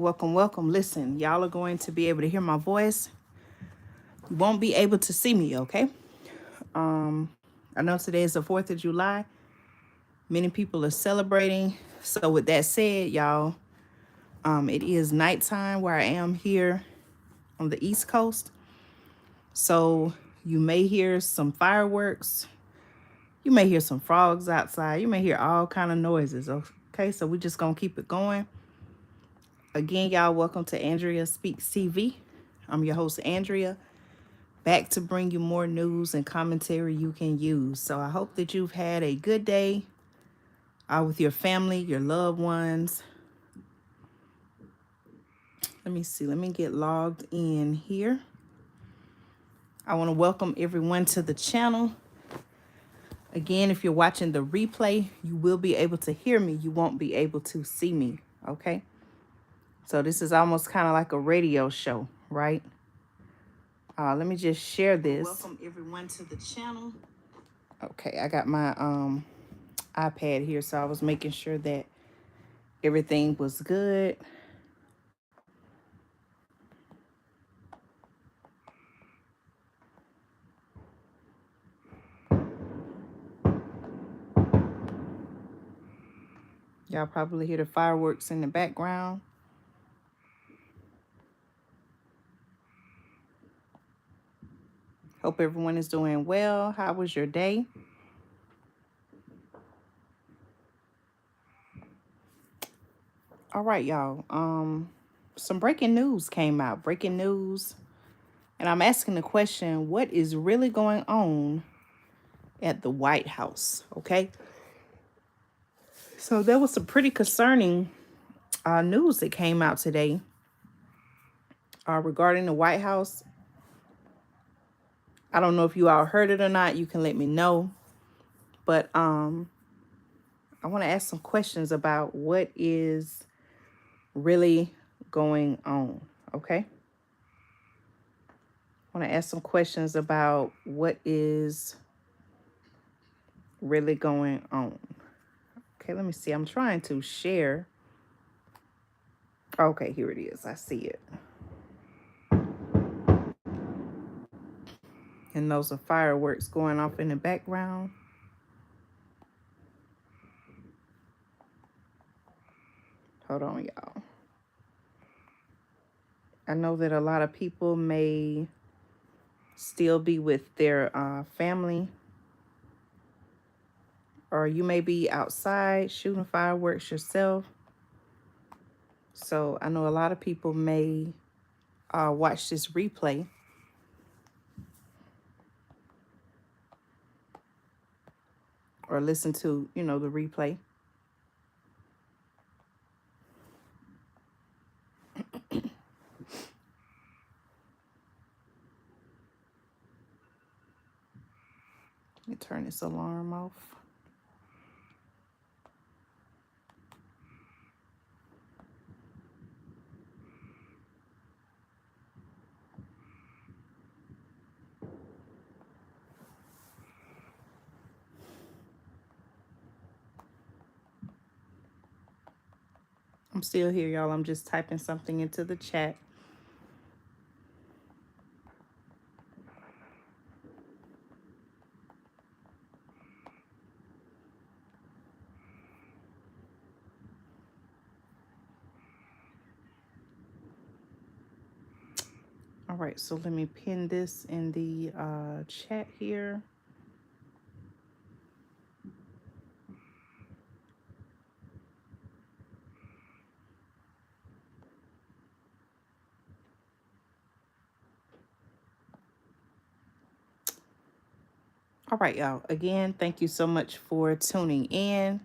Welcome, welcome. Listen, y'all are going to be able to hear my voice. You won't be able to see me, okay? I know today is the 4th of July. Many people are celebrating. So, with that said, y'all, it is nighttime where I am here on the East Coast. So, you may hear some fireworks. You may hear some frogs outside. You may hear all kind of noises, okay? So, we're just going to keep it going. Again, y'all, welcome to Andrea Speaks TV. I'm your host, Andrea, back to bring you more news and commentary you can use. So I hope that you've had a good day with your family, your loved ones. Let me see. Let me get logged in here. I want to welcome everyone to the channel. Again, if you're watching the replay, you will be able to hear me. You won't be able to see me, okay? So this is almost kind of like a radio show, right? Let me just share this. Welcome everyone to the channel. Okay, I got my iPad here, so I was making sure that everything was good. Y'all probably hear the fireworks in the background. Hope everyone is doing well. How was your day? All right, y'all. Some breaking news came out. Breaking news. And I'm asking the question, what is really going on at the White House? Okay. So there was some pretty concerning news that came out today regarding the White House. I don't know if you all heard it or not. You can let me know. But I want to ask some questions about what is really going on, okay? I want to ask some questions about what is really going on. Okay, let me see. I'm trying to share. Okay, here it is. I see it. And those are fireworks going off in the background. Hold on, y'all. I know that a lot of people may still be with their family, or you may be outside shooting fireworks yourself. So I know a lot of people may watch this replay or listen to, the replay. Let me turn this alarm off. I'm still here, y'all. I'm just typing something into the chat. All right, so let me pin this in the chat here. All right, y'all. Again, thank you so much for tuning in.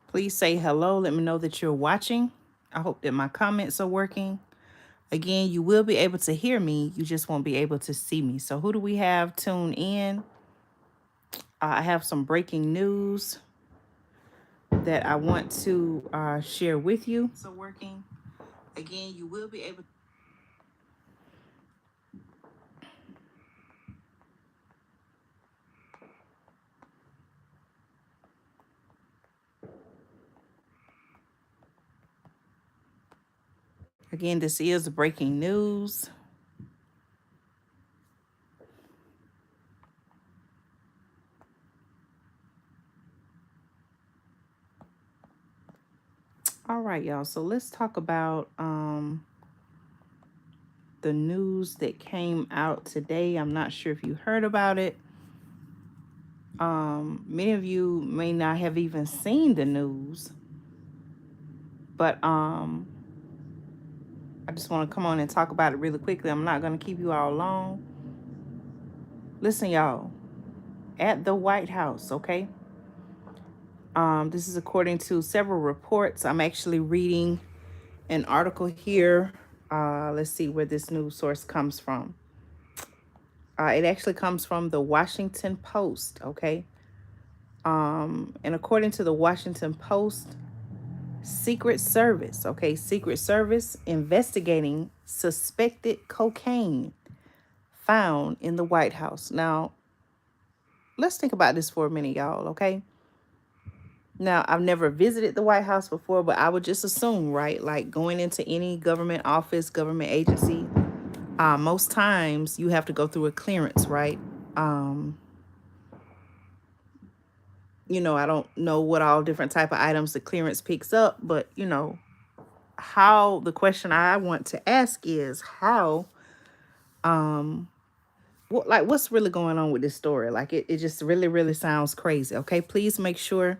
Please say hello. Let me know that you're watching. I hope that my comments are working. Again, you will be able to hear me. You just won't be able to see me. So who do we have tune in? I have some breaking news that I want to share with you. So working. Again, you will be able. Again, this is breaking news. All right, y'all. So let's talk about the news that came out today. I'm not sure if you heard about it. Many of you may not have even seen the news, but I just want to come on and talk about it really quickly. I'm not going to keep you all long. Listen, y'all, at the White House, okay? This is according to several reports. I'm actually reading an article here. Let's see where this news source comes from. It actually comes from the Washington Post, okay? And according to the Washington Post, Secret Service, okay, Secret Service investigating suspected cocaine found in the White House. Now, let's think about this for a minute, y'all, okay? Now, I've never visited the White House before, but I would just assume, right? Like going into any government office, government agency, most times you have to go through a clearance, right? I don't know what all different type of items the clearance picks up, but how the question I want to ask is how, what's really going on with this story? Like it just really, really sounds crazy. Okay, please make sure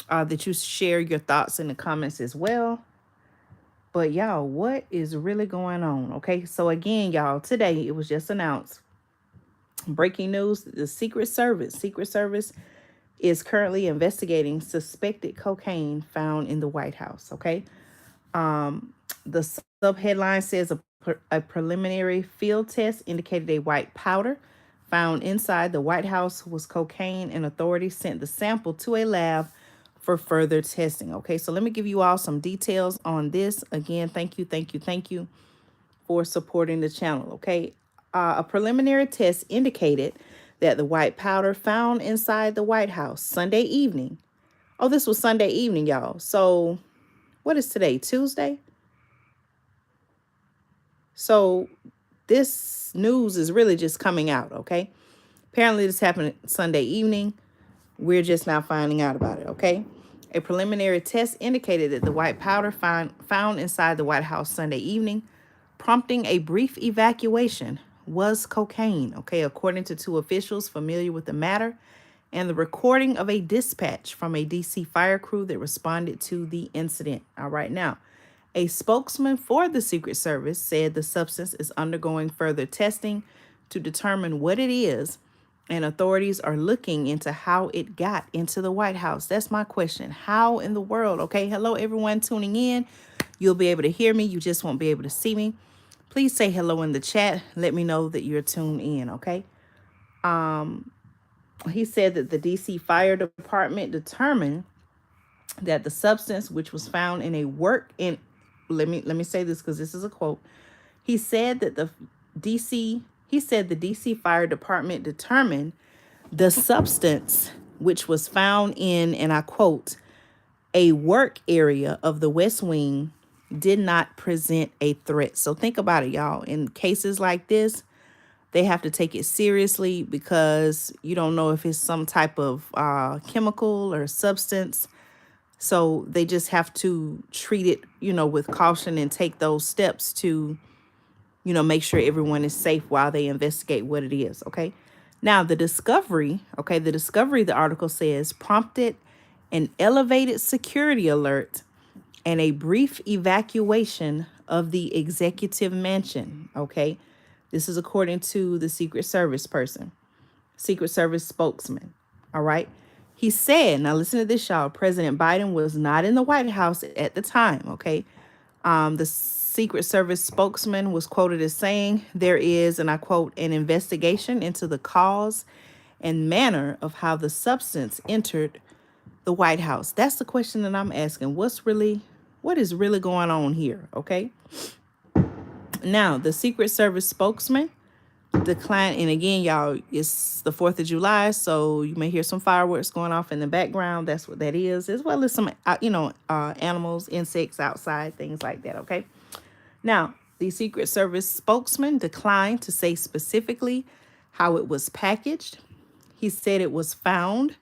that you share your thoughts in the comments as well. But y'all, what is really going on? Okay, so again, y'all, today it was just announced. Breaking news: the Secret Service is currently investigating suspected cocaine found in the White House. Okay, the subheadline says a preliminary field test indicated a white powder found inside the White House was cocaine, and authorities sent the sample to a lab for further testing. Okay, so let me give you all some details on this. Again, thank you for supporting the channel. Okay, a preliminary test indicated that the white powder found inside the White House Sunday evening. Oh, this was Sunday evening, y'all. So what is today? Tuesday? So this news is really just coming out, okay? Apparently this happened Sunday evening. We're just now finding out about it, okay? A preliminary test indicated that the white powder found inside the White House Sunday evening, prompting a brief evacuation, was cocaine, okay? According to two officials familiar with the matter and the recording of a dispatch from a DC fire crew that responded to the incident. All right, now, a spokesman for the Secret Service said the substance is undergoing further testing to determine what it is, and authorities are looking into how it got into the White House. That's my question. How in the world? Okay, hello, everyone tuning in. You'll be able to hear me. You just won't be able to see me. Please say hello in the chat. Let me know that you're tuned in, okay? He said that the DC Fire Department determined that the substance, which was found in a let me say this because this is a quote. He said that the DC Fire Department determined the substance, which was found in, and I quote, a work area of the West Wing, did not present a threat. So think about it, y'all. In cases like this, they have to take it seriously because you don't know if it's some type of chemical or substance. So they just have to treat it, with caution and take those steps to, make sure everyone is safe while they investigate what it is. Okay. Now, the discovery, the article says, prompted an elevated security alert and a brief evacuation of the executive mansion. Okay. This is according to the Secret Service spokesman. All right. He said, now listen to this, y'all. President Biden was not in the White House at the time. Okay. The Secret Service spokesman was quoted as saying there is, and I quote, an investigation into the cause and manner of how the substance entered the White House. That's the question that I'm asking. What is really going on here? Okay. Now, the Secret Service spokesman declined, and again, y'all, it's the 4th of July, so you may hear some fireworks going off in the background. That's what that is, as well as some, animals, insects outside, things like that, okay? Now, the Secret Service spokesman declined to say specifically how it was packaged. He said it was found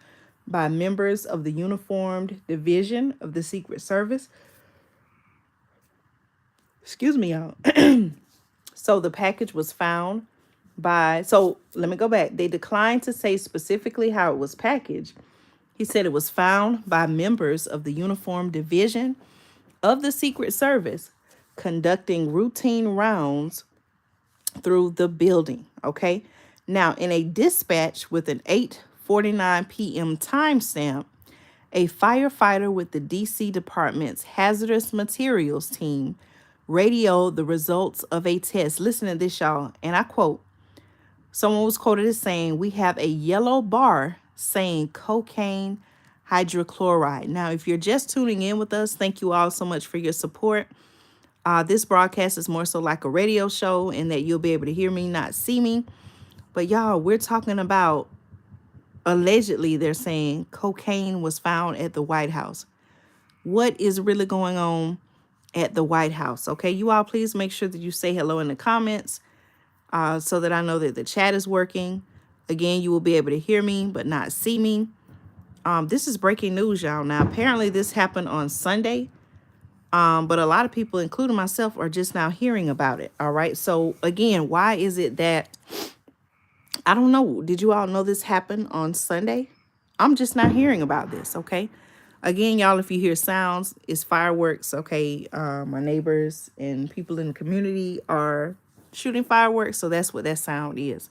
by members of the Uniformed Division of the Secret Service. Excuse me, y'all. So the package was found so let me go back. They declined to say specifically how it was packaged. He said it was found by members of the Uniformed Division of the Secret Service conducting routine rounds through the building. Okay. Now, in a dispatch with an 8:49 p.m. timestamp, a firefighter with the DC Department's hazardous materials team radioed the results of a test. Listen to this, y'all. And I quote, someone was quoted as saying, "We have a yellow bar saying cocaine hydrochloride." Now, if you're just tuning in with us, thank you all so much for your support. This broadcast is more so like a radio show in that you'll be able to hear me, not see me. But y'all, we're talking about allegedly they're saying cocaine was found at the White House. What is really going on at the White House? Okay, you all please make sure that you say hello in the comments so that I know that the chat is working. Again, you will be able to hear me but not see me. This is breaking news, y'all. Now, apparently this happened on Sunday. But a lot of people, including myself, are just now hearing about it. All right. So again, why is it that I don't know? Did you all know this happened on Sunday? I'm just not hearing about this. Okay. Again, y'all, if you hear sounds, it's fireworks. Okay. My neighbors and people in the community are shooting fireworks. So that's what that sound is.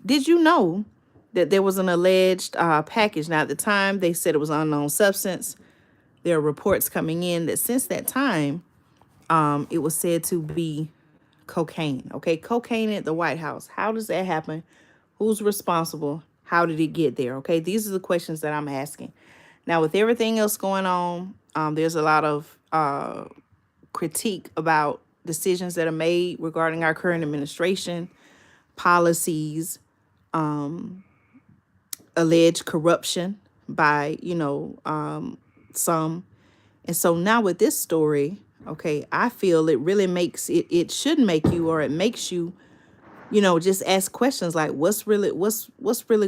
Did you know that there was an alleged package? Now, at the time, they said it was unknown substance. There are reports coming in that since that time, it was said to be cocaine. Okay, cocaine at the White House. How does that happen? Who's responsible? How did it get there? Okay, these are the questions that I'm asking. Now, with everything else going on, there's a lot of critique about decisions that are made regarding our current administration, policies, alleged corruption by, some. And so now with this story, okay, I feel it really makes it should make you, or it makes you, just ask questions like what's really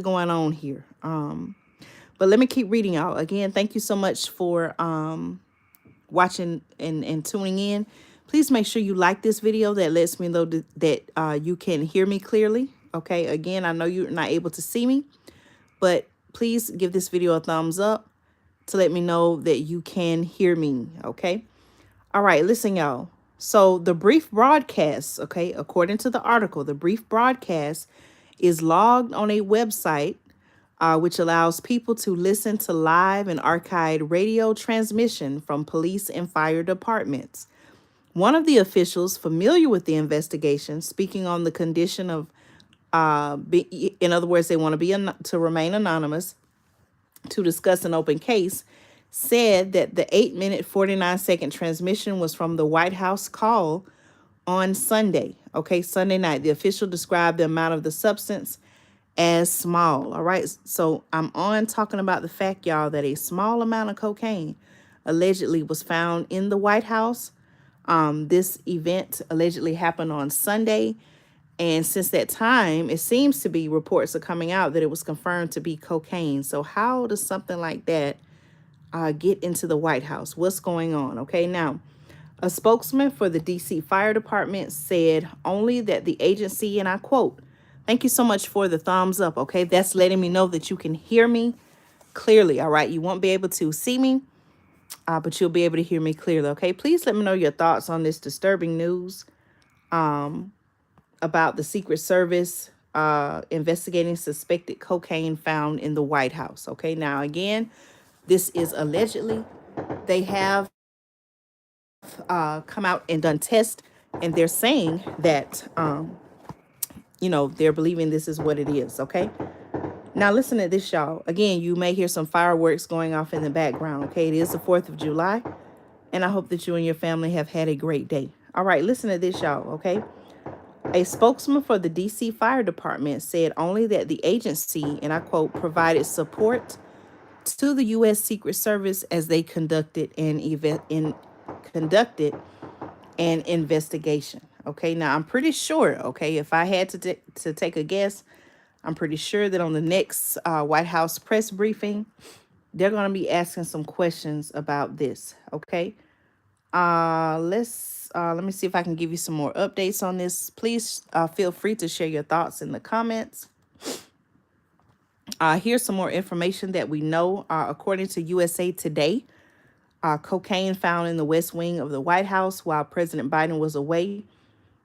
going on here. But let me keep reading, y'all. Again, thank you so much for watching and tuning in. Please make sure you like this video. That lets me know that you can hear me clearly. Okay, again, I know you're not able to see me, but please give this video a thumbs up to let me know that you can hear me, okay? All right, listen, y'all. So the brief broadcast, okay, according to the article, the brief broadcast is logged on a website which allows people to listen to live and archived radio transmission from police and fire departments. One of the officials familiar with the investigation, speaking on the condition of, in other words, they want to remain anonymous, to discuss an open case, said that the 8-minute 49-second transmission was from the White House call on Sunday. Okay, Sunday night. The official described the amount of the substance as small. All right, so I'm on talking about the fact, y'all, that a small amount of cocaine allegedly was found in the White House. This event allegedly happened on Sunday. And since that time, it seems to be reports are coming out that it was confirmed to be cocaine. So how does something like that get into the White House? What's going on? Okay, now, a spokesman for the DC Fire Department said only that the agency, and I quote, thank you so much for the thumbs up. Okay, that's letting me know that you can hear me clearly. All right, you won't be able to see me, but you'll be able to hear me clearly. Okay, please let me know your thoughts on this disturbing news about the Secret Service investigating suspected cocaine found in the White House. Okay, now again, this is allegedly. They have come out and done tests, and they're saying that, they're believing this is what it is. Okay, now listen to this, y'all. Again, you may hear some fireworks going off in the background. Okay, it is the 4th of July, and I hope that you and your family have had a great day. All right, listen to this, y'all. Okay. A spokesman for the DC Fire Department said only that the agency, and I quote, provided support to the U.S. Secret Service as they conducted and investigation. Okay, now I'm pretty sure, okay, if I had to take a guess, I'm pretty sure that on the next White House press briefing, they're going to be asking some questions about this. Okay, let me see if I can give you some more updates on this. Please feel free to share your thoughts in the comments. Here's some more information that we know. According to USA Today, cocaine found in the West Wing of the White House while President Biden was away.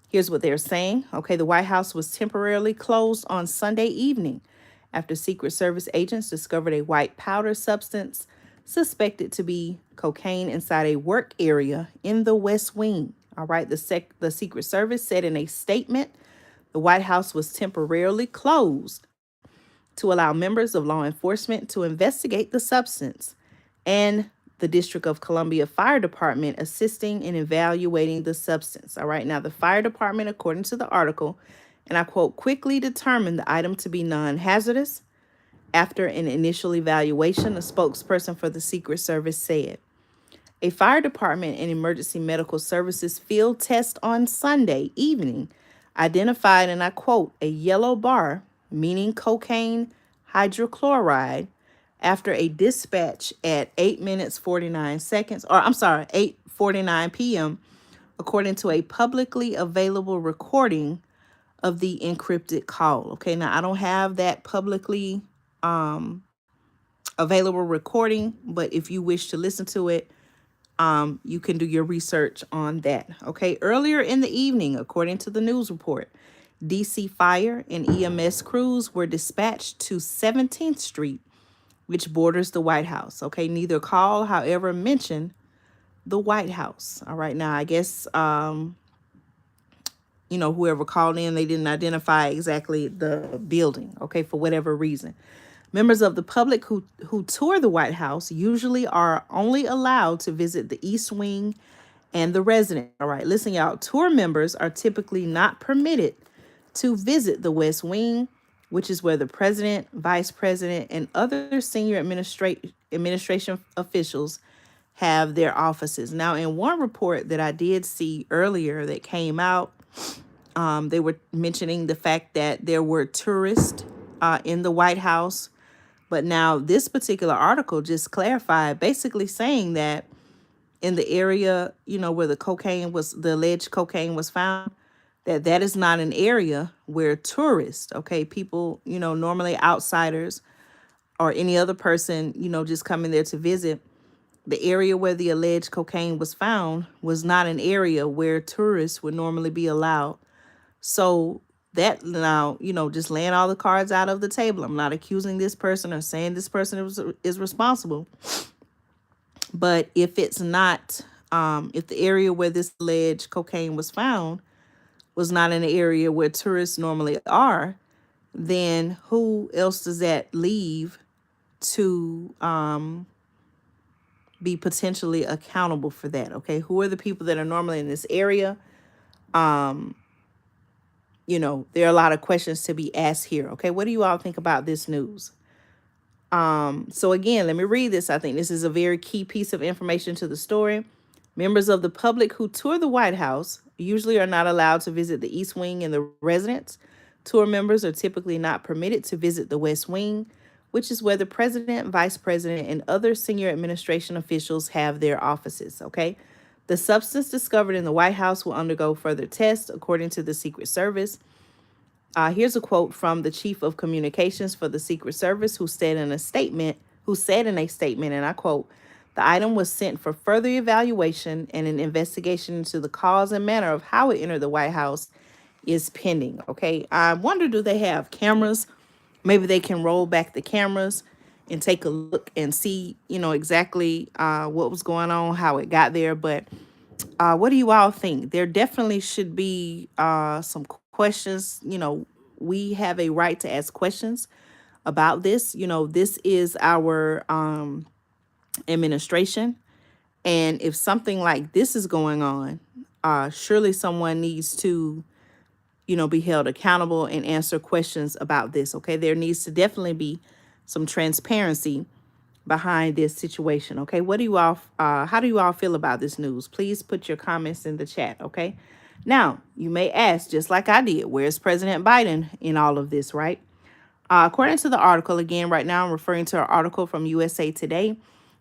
Here's what they're saying. Okay, the White House was temporarily closed on Sunday evening after Secret Service agents discovered a white powder substance suspected to be cocaine inside a work area in the West Wing. All right, the Secret Service said in a statement the White House was temporarily closed to allow members of law enforcement to investigate the substance, and the District of Columbia Fire Department assisting in evaluating the substance. All right, now the fire department, according to the article, and I quote, quickly determined the item to be non-hazardous. After an initial evaluation, a spokesperson for the Secret Service said. A fire department and emergency medical services field test on Sunday evening identified, and I quote, a yellow bar, meaning cocaine hydrochloride, after a dispatch at 8 minutes 49 seconds, or I'm sorry, 8:49 p.m., according to a publicly available recording of the encrypted call. Okay, now I don't have that publicly available recording, but if you wish to listen to it, you can do your research on that. Okay, earlier in the evening, according to the news report, DC Fire and EMS crews were dispatched to 17th Street, which borders the White House. Okay, neither call, however, mentioned the White House. All right, now I guess, whoever called in, they didn't identify exactly the building, okay, for whatever reason. Members of the public who tour the White House usually are only allowed to visit the East Wing and the residence. All right, listen, y'all. Tour members are typically not permitted to visit the West Wing, which is where the president, vice president, and other senior administration officials have their offices. Now, in one report that I did see earlier that came out, they were mentioning the fact that there were tourists in the White House. But now this particular article just clarified, basically saying that in the area, where the alleged cocaine was found, that is not an area where tourists, okay, people, normally outsiders or any other person, just coming there to visit, the area where the alleged cocaine was found was not an area where tourists would normally be allowed. So that now, just laying all the cards out of the table. I'm not accusing this person or saying this person is responsible. But if it's not, if the area where this alleged cocaine was found was not an area where tourists normally are, then who else does that leave to be potentially accountable for that? Okay, who are the people that are normally in this area? There are a lot of questions to be asked here. Okay, what do you all think about this news? So again, let me read this. I think this is a very key piece of information to the story. Members of the public who tour the White House usually are not allowed to visit the East Wing and the residence. Tour members are typically not permitted to visit the West Wing, which is where the president, vice president, and other senior administration officials have their offices. Okay. The substance discovered in the White House will undergo further tests, according to the Secret Service. Here's a quote from the chief of communications for the Secret Service, who said in a statement, and I quote, the item was sent for further evaluation, and an investigation into the cause and manner of how it entered the White House is pending. Okay. I wonder, do they have cameras? Maybe they can roll back the cameras and take a look and see, exactly what was going on, how it got there. But what do you all think? There definitely should be some questions. We have a right to ask questions about this. This is our administration. And if something like this is going on, surely someone needs to, be held accountable and answer questions about this. Okay, there needs to definitely be some transparency behind this situation. Okay, what do you all? How do you all feel about this news? Please put your comments in the chat. Okay. Now you may ask, just like I did, where's President Biden in all of this, right? According to the article, again, right now I'm referring to an article from USA Today.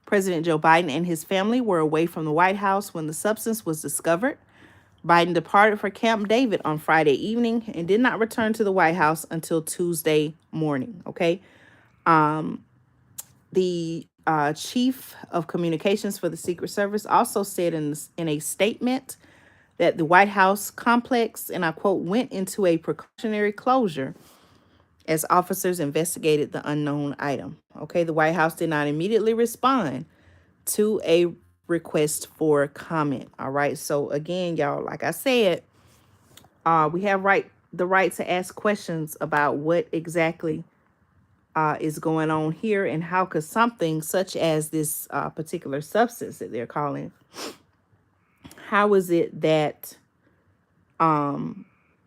President Joe Biden and his family were away from the White House when the substance was discovered. Biden departed for Camp David on Friday evening and did not return to the White House until Tuesday morning. Okay. The chief of communications for the Secret Service also said in a statement that the White House complex, and I quote, went into a precautionary closure as officers investigated the unknown item. Okay, the White House did not immediately respond to a request for comment. All right, so again, y'all, like I said, we have the right to ask questions about what exactly is going on here, and how could something such as this particular substance that they're calling, how is it that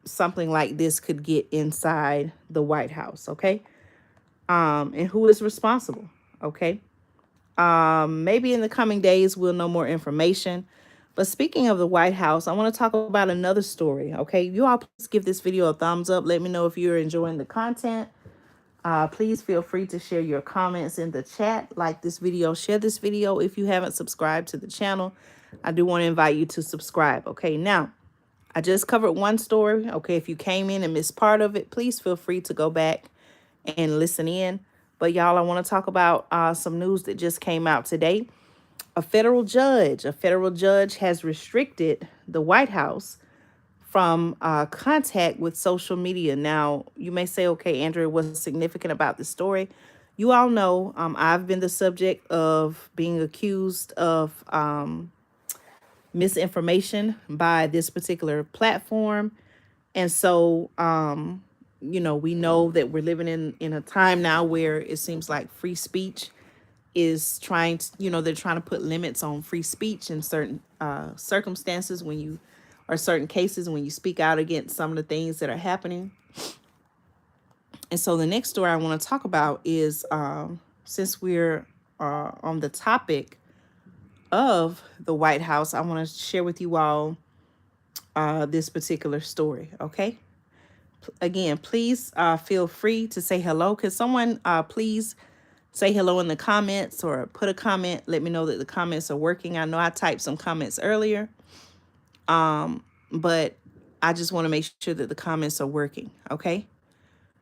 something like this could get inside the White House? Okay. And who is responsible? Okay. Maybe in the coming days we'll know more information. But speaking of the White House, I want to talk about another story. Okay, you all please give this video a thumbs up. Let me know if you're enjoying the content. Please feel free to share your comments in the chat. Like this video, share this video. If you haven't subscribed to the channel, I do want to invite you to subscribe. Okay, now I just covered one story. Okay, if you came in and missed part of it, please feel free to go back and listen in. But y'all, I want to talk about some news that just came out today. A federal judge has restricted the White House from contact with social media. Now, you may say, okay, Andrea, what's significant about this story? You all know I've been the subject of being accused of misinformation by this particular platform. And so, we know that we're living in a time now where it seems like free speech is trying to, they're trying to put limits on free speech in certain circumstances or certain cases when you speak out against some of the things that are happening. And so the next story I want to talk about is, since we're on the topic of the White House, I want to share with you all this particular story. Okay. Again, please feel free to say hello. Could someone please say hello in the comments, or put a comment? Let me know that the comments are working. I know I typed some comments earlier, but I just want to make sure that the comments are working. Okay.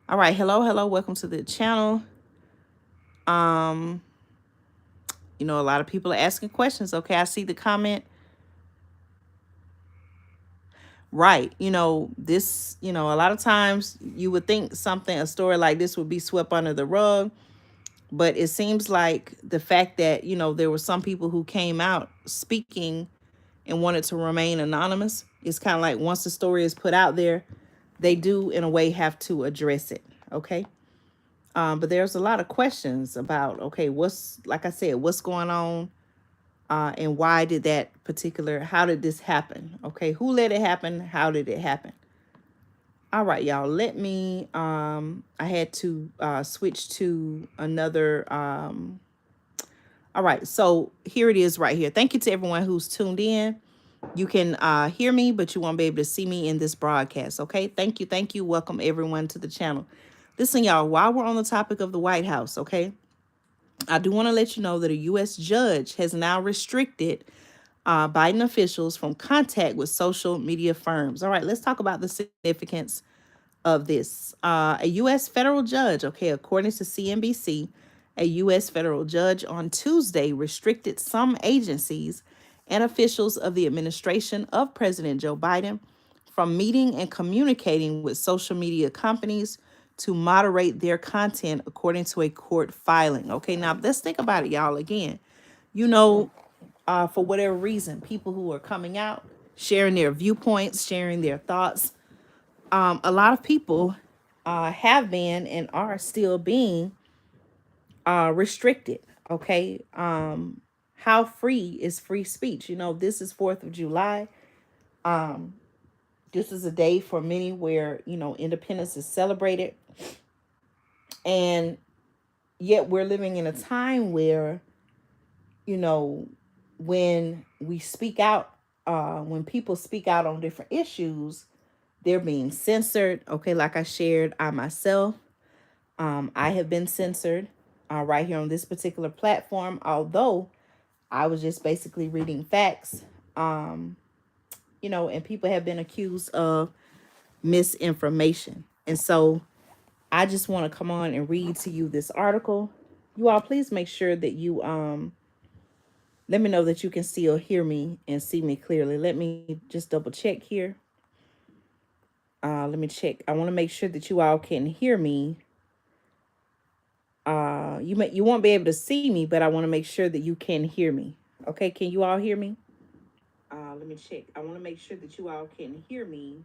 All right. Hello. Welcome to the channel. A lot of people are asking questions. Okay. I see the comment. Right. A lot of times you would think a story like this would be swept under the rug. But it seems like the fact that, there were some people who came out speaking and wanted to remain anonymous. It's kind of like once the story is put out there, they do in a way have to address it. Okay. But there's a lot of questions about, okay, like I said, what's going on? And why did how did this happen? Okay. Who let it happen? How did it happen? All right, y'all, let me, I had to switch to another, all right, so here it is right here. Thank you to everyone who's tuned in. You can hear me, but you won't be able to see me in this broadcast, okay? Thank you. Welcome everyone to the channel. Listen, y'all, while we're on the topic of the White House, okay, I do want to let you know that a U.S. judge has now restricted Biden officials from contact with social media firms. All right, let's talk about the significance of this. A U.S. federal judge, okay, according to CNBC, a U.S. federal judge on Tuesday restricted some agencies and officials of the administration of President Joe Biden from meeting and communicating with social media companies to moderate their content, according to a court filing. Okay, now let's think about it, y'all. Again, for whatever reason, people who are coming out, sharing their viewpoints, sharing their thoughts, a lot of people have been and are still being restricted. Okay. How free is free speech? This is 4th of July. This is a day for many where, independence is celebrated. And, yet we're living in a time where, you know, when we speak out, when people speak out on different issues, they're being censored. Okay, like I shared, I myself, I have been censored right here on this particular platform, although I was just basically reading facts, and people have been accused of misinformation. And so I just want to come on and read to you this article. You all, please make sure that you let me know that you can still hear me and see me clearly. Let me just double check here. Let me check. I want to make sure that you all can hear me. You won't be able to see me, but I want to make sure that you can hear me. Okay, can you all hear me? Let me check. I want to make sure that you all can hear me.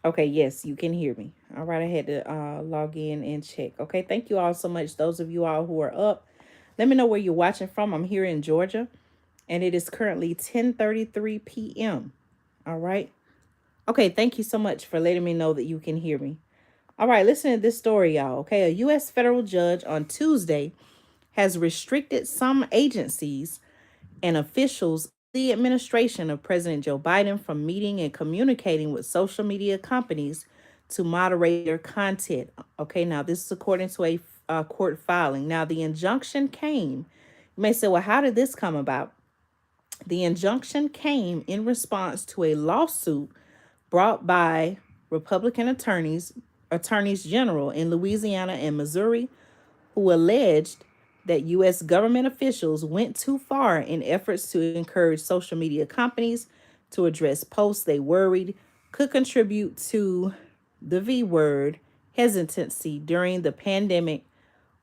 Okay, yes, you can hear me. All right, I had to log in and check. Okay, thank you all so much. Those of you all who are up, let me know where you're watching from. I'm here in Georgia, and it is currently 10:33 p.m. All right. Okay, thank you so much for letting me know that you can hear me. All right, listen to this story, y'all. Okay, a U.S. federal judge on Tuesday has restricted some agencies and officials in the administration of President Joe Biden from meeting and communicating with social media companies to moderate their content. Okay, now this is according to a court filing. Now, the injunction came. You may say, well, how did this come about? The injunction came in response to a lawsuit brought by Republican attorneys general in Louisiana and Missouri, who alleged that U.S. government officials went too far in efforts to encourage social media companies to address posts they worried could contribute to the V word hesitancy during the pandemic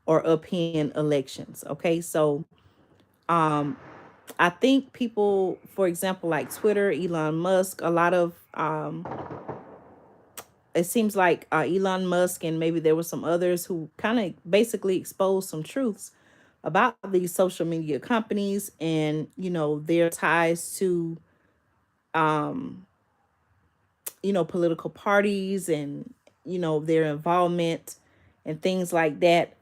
or upend elections. Okay, so I think people, for example, like Twitter, Elon Musk, a lot of it seems like Elon Musk and maybe there were some others who kind of basically exposed some truths about these social media companies and their ties to political parties and their involvement and things like that.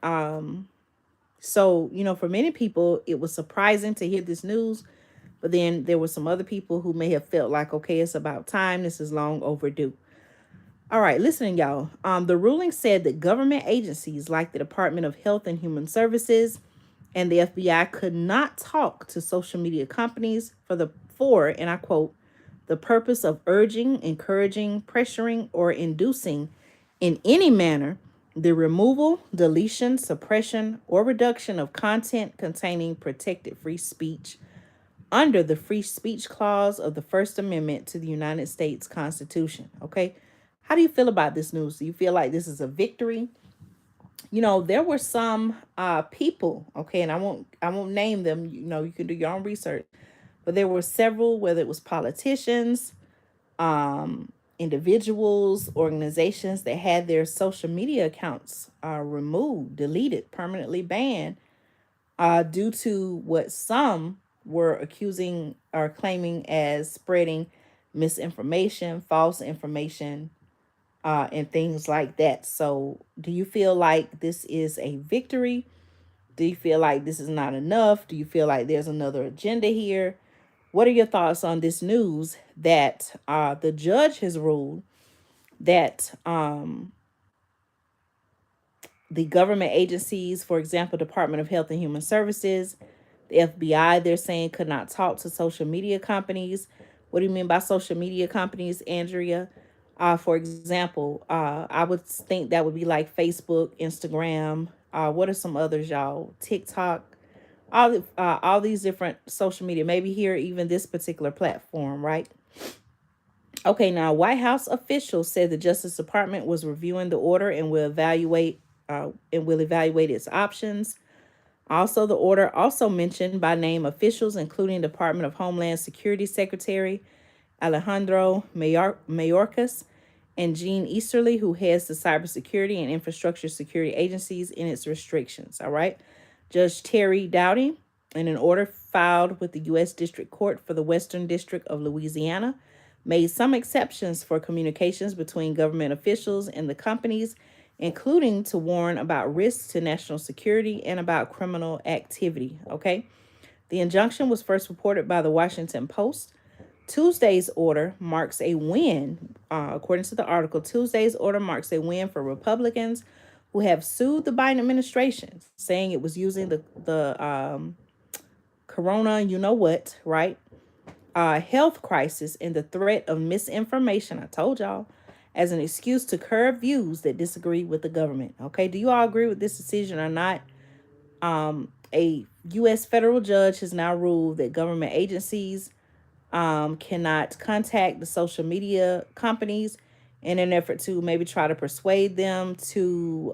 So for many people it was surprising to hear this news, but then there were some other people who may have felt like, okay, it's about time, this is long overdue. All right, listen, y'all. The ruling said that government agencies like the Department of Health and Human Services and the FBI could not talk to social media companies for, and I quote, the purpose of urging, encouraging, pressuring, or inducing in any manner the removal, deletion, suppression, or reduction of content containing protected free speech under the Free Speech Clause of the First Amendment to the United States Constitution. Okay. How do you feel about this news? Do you feel like this is a victory? There were some people, okay, and I won't name them, you can do your own research. But there were several, whether it was politicians, individuals, organizations that had their social media accounts removed, deleted, permanently banned due to what some were accusing or claiming as spreading misinformation, false information, and things like that. So, do you feel like this is a victory? Do you feel like this is not enough? Do you feel like there's another agenda here? What are your thoughts on this news that the judge has ruled that the government agencies, for example, Department of Health and Human Services, the FBI, they're saying could not talk to social media companies? What do you mean by social media companies, Andrea? For example, I would think that would be like Facebook, Instagram. What are some others, y'all? TikTok, all these different social media. Maybe here even this particular platform, right? Okay, now White House officials said the Justice Department was reviewing the order and will evaluate its options. Also, the order also mentioned by name officials, including Department of Homeland Security Secretary Alejandro Mayorkas and Gene Easterly, who heads the Cybersecurity and Infrastructure Security Agencies, in its restrictions. All right. Judge Terry Doughty, in an order filed with the U.S. District Court for the Western District of Louisiana, made some exceptions for communications between government officials and the companies including to warn about risks to national security and about criminal activity. Okay. The injunction was first reported by the Washington Post. Tuesday's order marks a win. According to the article, Tuesday's order marks a win for Republicans who have sued the Biden administration, saying it was using the corona, you know what, right? Health crisis and the threat of misinformation, I told y'all, as an excuse to curb views that disagree with the government. Okay, do you all agree with this decision or not? A U.S. federal judge has now ruled that government agencies cannot contact the social media companies in an effort to maybe try to persuade them to,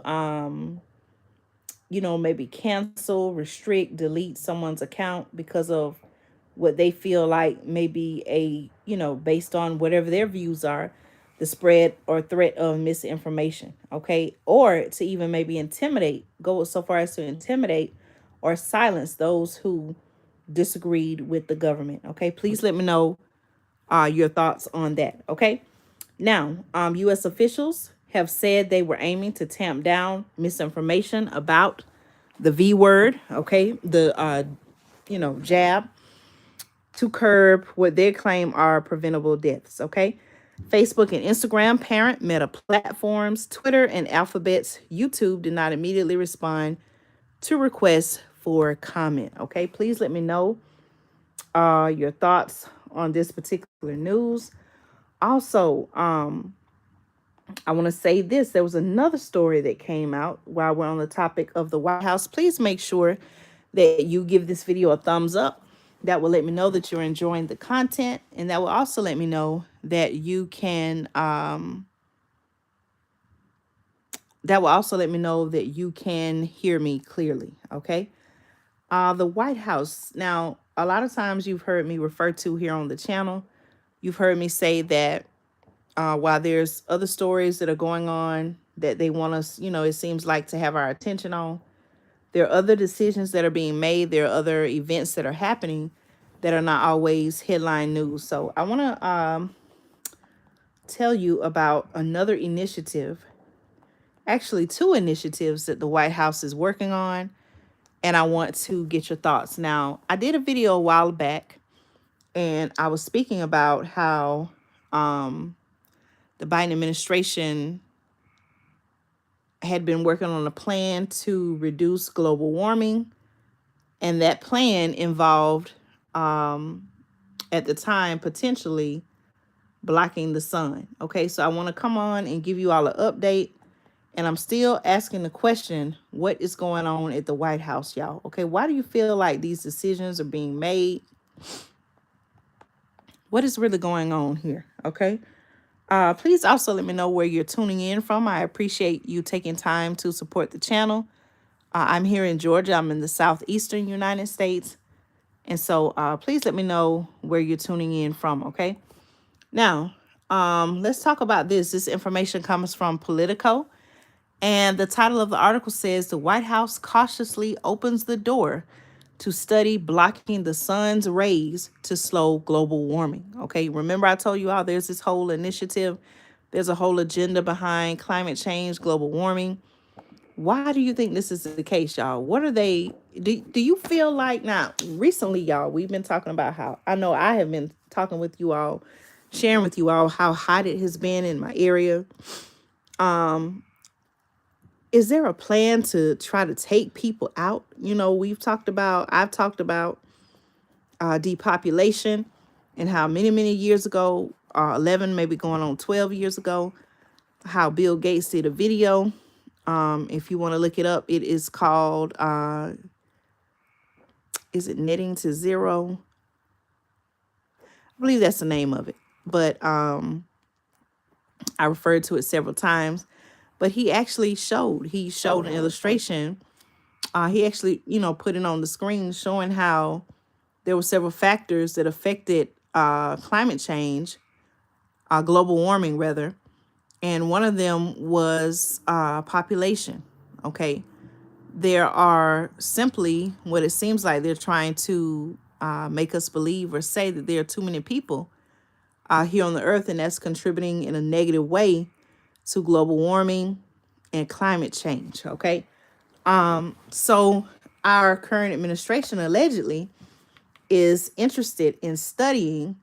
maybe cancel, restrict, delete someone's account because of what they feel like maybe based on whatever their views are, the spread or threat of misinformation. Okay. Or to even maybe go so far as to intimidate or silence those who disagreed with the government. Okay. Please let me know your thoughts on that. Okay. Now, U.S. officials have said they were aiming to tamp down misinformation about the V word. Okay. The, jab, to curb what they claim are preventable deaths. Okay. Facebook and Instagram parent Meta platforms, Twitter and Alphabet's YouTube did not immediately respond to requests for comment. Okay. Please let me know your thoughts on this particular news. Also, I want to say this. There was another story that came out while we're on the topic of the White House. Please make sure that you give this video a thumbs up. That will let me know that you're enjoying the content. And that will also let me know that you can, hear me clearly. Okay. The White House. Now, a lot of times you've heard me refer to here on the channel. You've heard me say that while there's other stories that are going on that they want us, it seems like to have our attention on, there are other decisions that are being made. There are other events that are happening that are not always headline news. So I want to tell you about another initiative, actually two initiatives that the White House is working on, and I want to get your thoughts. Now, I did a video a while back, and I was speaking about how the Biden administration had been working on a plan to reduce global warming. And that plan involved, at the time, potentially blocking the sun. Okay, so I want to come on and give you all an update. And I'm still asking the question, what is going on at the White House, y'all? Okay, why do you feel like these decisions are being made? What is really going on here? Okay. Please also let me know where you're tuning in from. I appreciate you taking time to support the channel. I'm here in Georgia. I'm in the southeastern United States. And so please let me know where you're tuning in from, okay? Now, let's talk about this. This information comes from Politico. And the title of the article says, the White House cautiously opens the door to study blocking the sun's rays to slow global warming. Okay, remember I told you all there's this whole initiative. There's a whole agenda behind climate change, global warming. Why do you think this is the case, y'all? What are they? Do you feel like, now, recently, y'all, we've been talking about how, I know I have been talking with you all, sharing with you all how hot it has been in my area. Is there a plan to try to take people out? I've talked about depopulation, and how many, many years ago, 11, maybe going on 12 years ago, how Bill Gates did a video. If you want to look it up, it is called, is it Netting to Zero? I believe that's the name of it. But I referred to it several times. But he actually showed an illustration. He actually, put it on the screen showing how there were several factors that affected climate change, global warming rather. And one of them was population. Okay. There are simply what it seems like they're trying to make us believe or say that there are too many people here on the earth, and that's contributing in a negative way to global warming, and climate change. Okay. So our current administration allegedly is interested in studying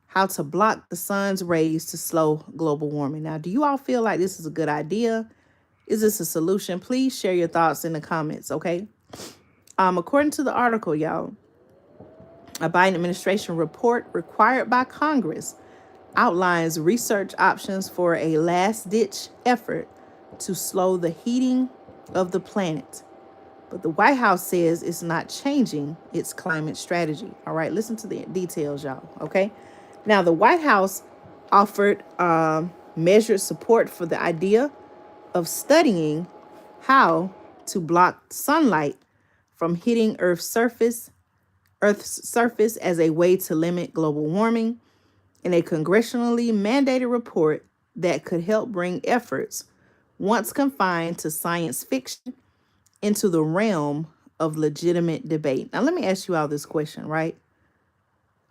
how to block the sun's rays to slow global warming. Now, do you all feel like this is a good idea? Is this a solution? Please share your thoughts in the comments, okay? According to the article, y'all, a Biden administration report required by Congress outlines research options for a last-ditch effort to slow the heating of the planet. But the White House says it's not changing its climate strategy. All right, listen to the details, y'all, okay? Now, the White House offered measured support for the idea of studying how to block sunlight from hitting Earth's surface as a way to limit global warming in a congressionally mandated report that could help bring efforts once confined to science fiction into the realm of legitimate debate. Now, let me ask you all this question, right?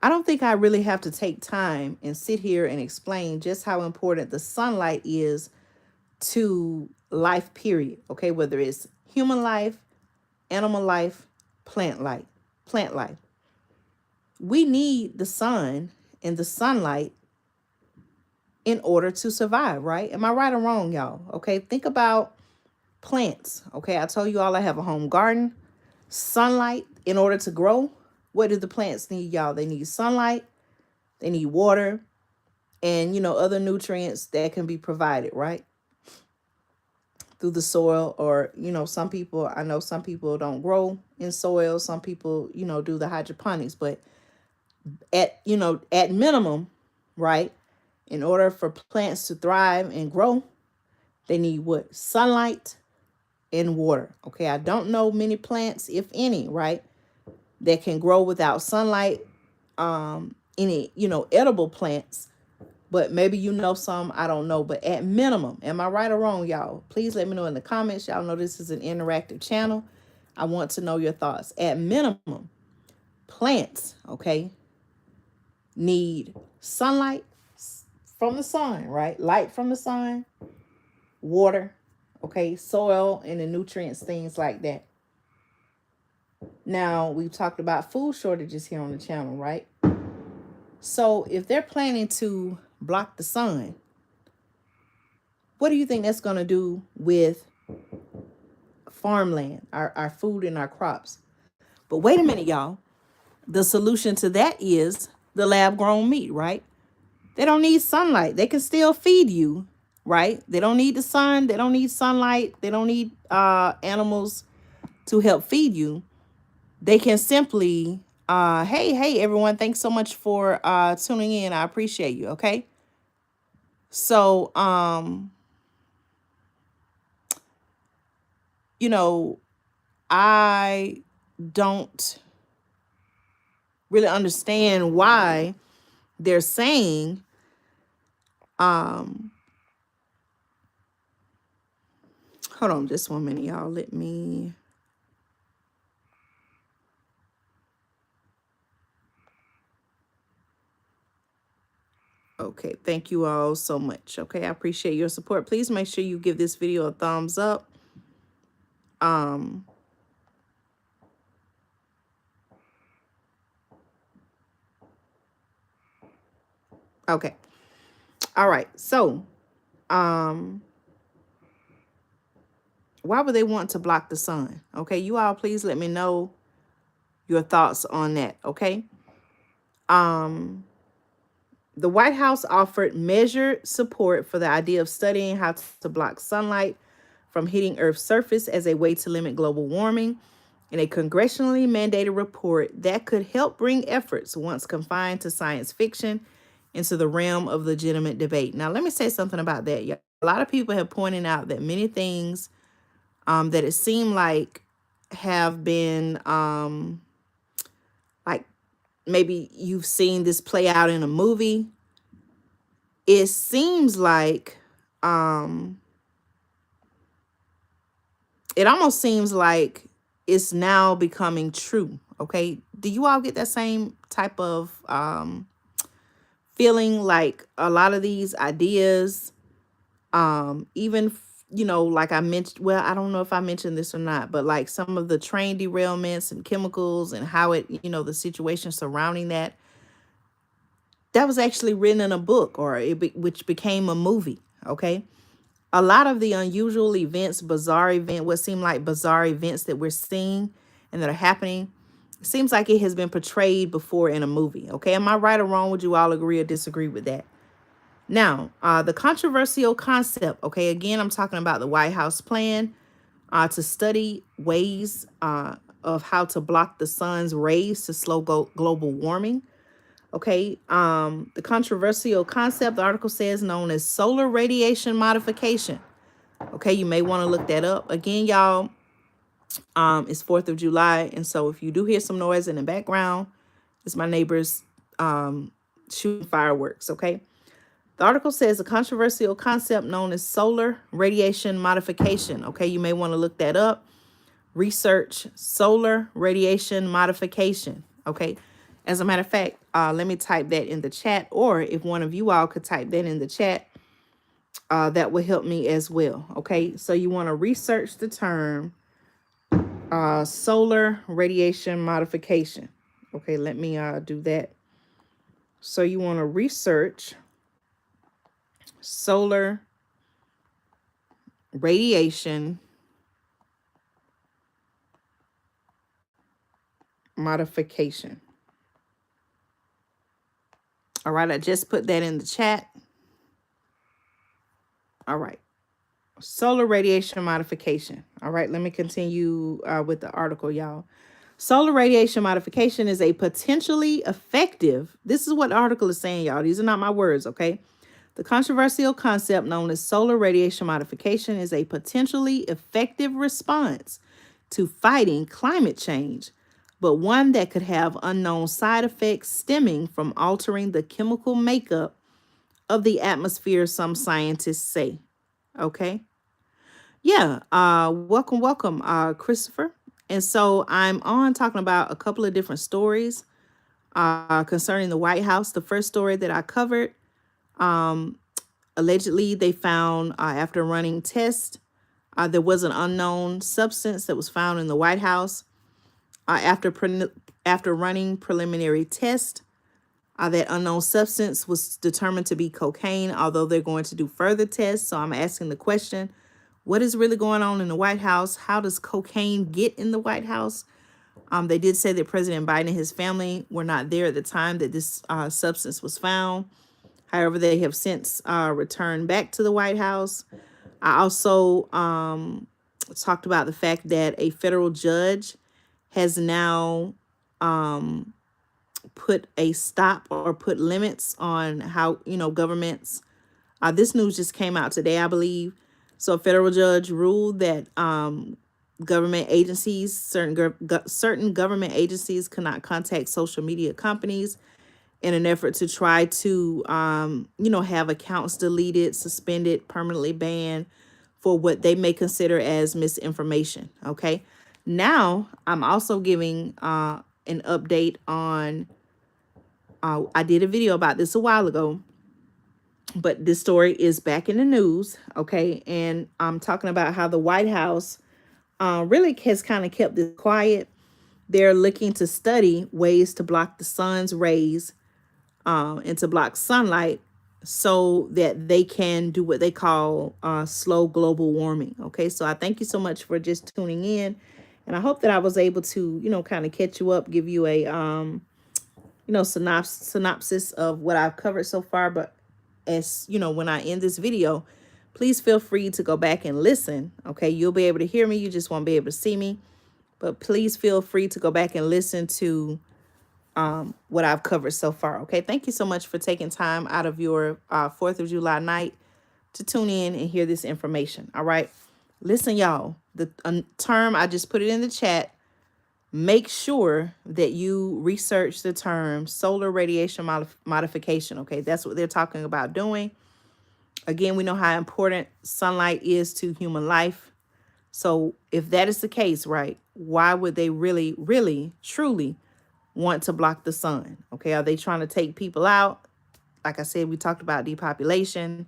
I don't think I really have to take time and sit here and explain just how important the sunlight is to life, period. Okay, whether it's human life, animal life, plant life. We need the sun and the sunlight in order to survive, right? Am I right or wrong, y'all? Okay, think about plants. Okay, I told you all I have a home garden. Sunlight in order to grow. What do the plants need, y'all? They need sunlight, they need water, and other nutrients that can be provided, right? Through the soil, or I know some people don't grow in soil, some people do the hydroponics, but at minimum, right, in order for plants to thrive and grow, they need what? Sunlight and water. Okay, I don't know many plants, if any, right, that can grow without sunlight. Any edible plants, but maybe some, I don't know. But at minimum, am I right or wrong, y'all? Please let me know in the comments. Y'all know this is an interactive channel. I want to know your thoughts. At minimum, plants, okay, need sunlight from the sun, right? Light from the sun, water, okay, soil and the nutrients, things like that. Now, we've talked about food shortages here on the channel, right? So if they're planning to block the sun, what do you think that's going to do with farmland, our food and our crops? But wait a minute, y'all. The solution to that is the lab-grown meat, right? They don't need sunlight. They can still feed you, right? They don't need the sun. They don't need sunlight. They don't need animals to help feed you. They can simply, hey, everyone, thanks so much for tuning in. I appreciate you, okay? So, I don't really understand why they're saying, hold on just 1 minute, y'all. Let me... Okay, thank you all so much. Okay, I appreciate your support. Please make sure you give this video a thumbs up. Okay. All right. So, why would they want to block the sun? Okay, you all please let me know your thoughts on that, okay? The White House offered measured support for the idea of studying how to block sunlight from hitting Earth's surface as a way to limit global warming in a congressionally mandated report that could help bring efforts once confined to science fiction into the realm of legitimate debate. Now, let me say something about that. A lot of people have pointed out that many things that it seemed like have been like, maybe you've seen this play out in a movie. It seems like it almost seems like it's now becoming true. Okay, do you all get that same type of feeling? Like a lot of these ideas, even like I mentioned, well, I don't know if I mentioned this or not, but like some of the train derailments and chemicals and how it, the situation surrounding that was actually written in a book, or which became a movie. Okay. A lot of the unusual events, what seem like bizarre events that we're seeing and that are happening, it seems like it has been portrayed before in a movie. Okay. Am I right or wrong? Would you all agree or disagree with that? Now, the controversial concept. Okay. Again, I'm talking about the White House plan to study ways of how to block the sun's rays to slow global warming. Okay. The controversial concept, the article says, known as solar radiation modification. Okay, you may want to look that up. Again, y'all, it's 4th of July. And so if you do hear some noise in the background, it's my neighbors shooting fireworks. Okay. The article says a controversial concept known as solar radiation modification. Okay, you may want to look that up. Research solar radiation modification. Okay. As a matter of fact, let me type that in the chat, or if one of you all could type that in the chat, that will help me as well. Okay. So you want to research the term solar radiation modification. Okay. Let me do that. So you want to research solar radiation modification. All right. I just put that in the chat. All right. Solar radiation modification. All right. Let me continue with the article, y'all. Solar radiation modification is a potentially effective. This is what the article is saying, y'all. These are not my words, okay? The controversial concept known as solar radiation modification is a potentially effective response to fighting climate change, but one that could have unknown side effects stemming from altering the chemical makeup of the atmosphere, some scientists say. Okay? Yeah, welcome, Christopher. And so I'm on talking about a couple of different stories concerning the White House. The first story that I covered, allegedly they found after running tests, there was an unknown substance that was found in the White House. After running preliminary tests, that unknown substance was determined to be cocaine, although they're going to do further tests. So I'm asking the question, what is really going on in the White House? How does cocaine get in the White House? They did say that President Biden and his family were not there at the time that this substance was found. However, they have since returned back to the White House. I also talked about the fact that a federal judge has now put a stop or put limits on how, governments. This news just came out today, I believe. So a federal judge ruled that government agencies, certain government agencies cannot contact social media companies in an effort to try to, have accounts deleted, suspended, permanently banned for what they may consider as misinformation. Okay. Now I'm also giving an update on, I did a video about this a while ago, but this story is back in the news. Okay. And I'm talking about how the White House really has kind of kept this quiet. They're looking to study ways to block the sun's rays and to block sunlight so that they can do what they call slow global warming. Okay, so I thank you so much for just tuning in. And I hope that I was able to, kind of catch you up, give you a, synopsis of what I've covered so far. But as when I end this video, please feel free to go back and listen. Okay, you'll be able to hear me. You just won't be able to see me. But please feel free to go back and listen to what I've covered so far. Okay, thank you so much for taking time out of your 4th of July night to tune in and hear this information. All right, listen, y'all, the term, I just put it in the chat. Make sure that you research the term solar radiation modification. Okay, that's what they're talking about doing. Again, we know how important sunlight is to human life. So if that is the case, right, why would they really, really, truly want to block the sun? Okay, are they trying to take people out? Like I said, we talked about depopulation.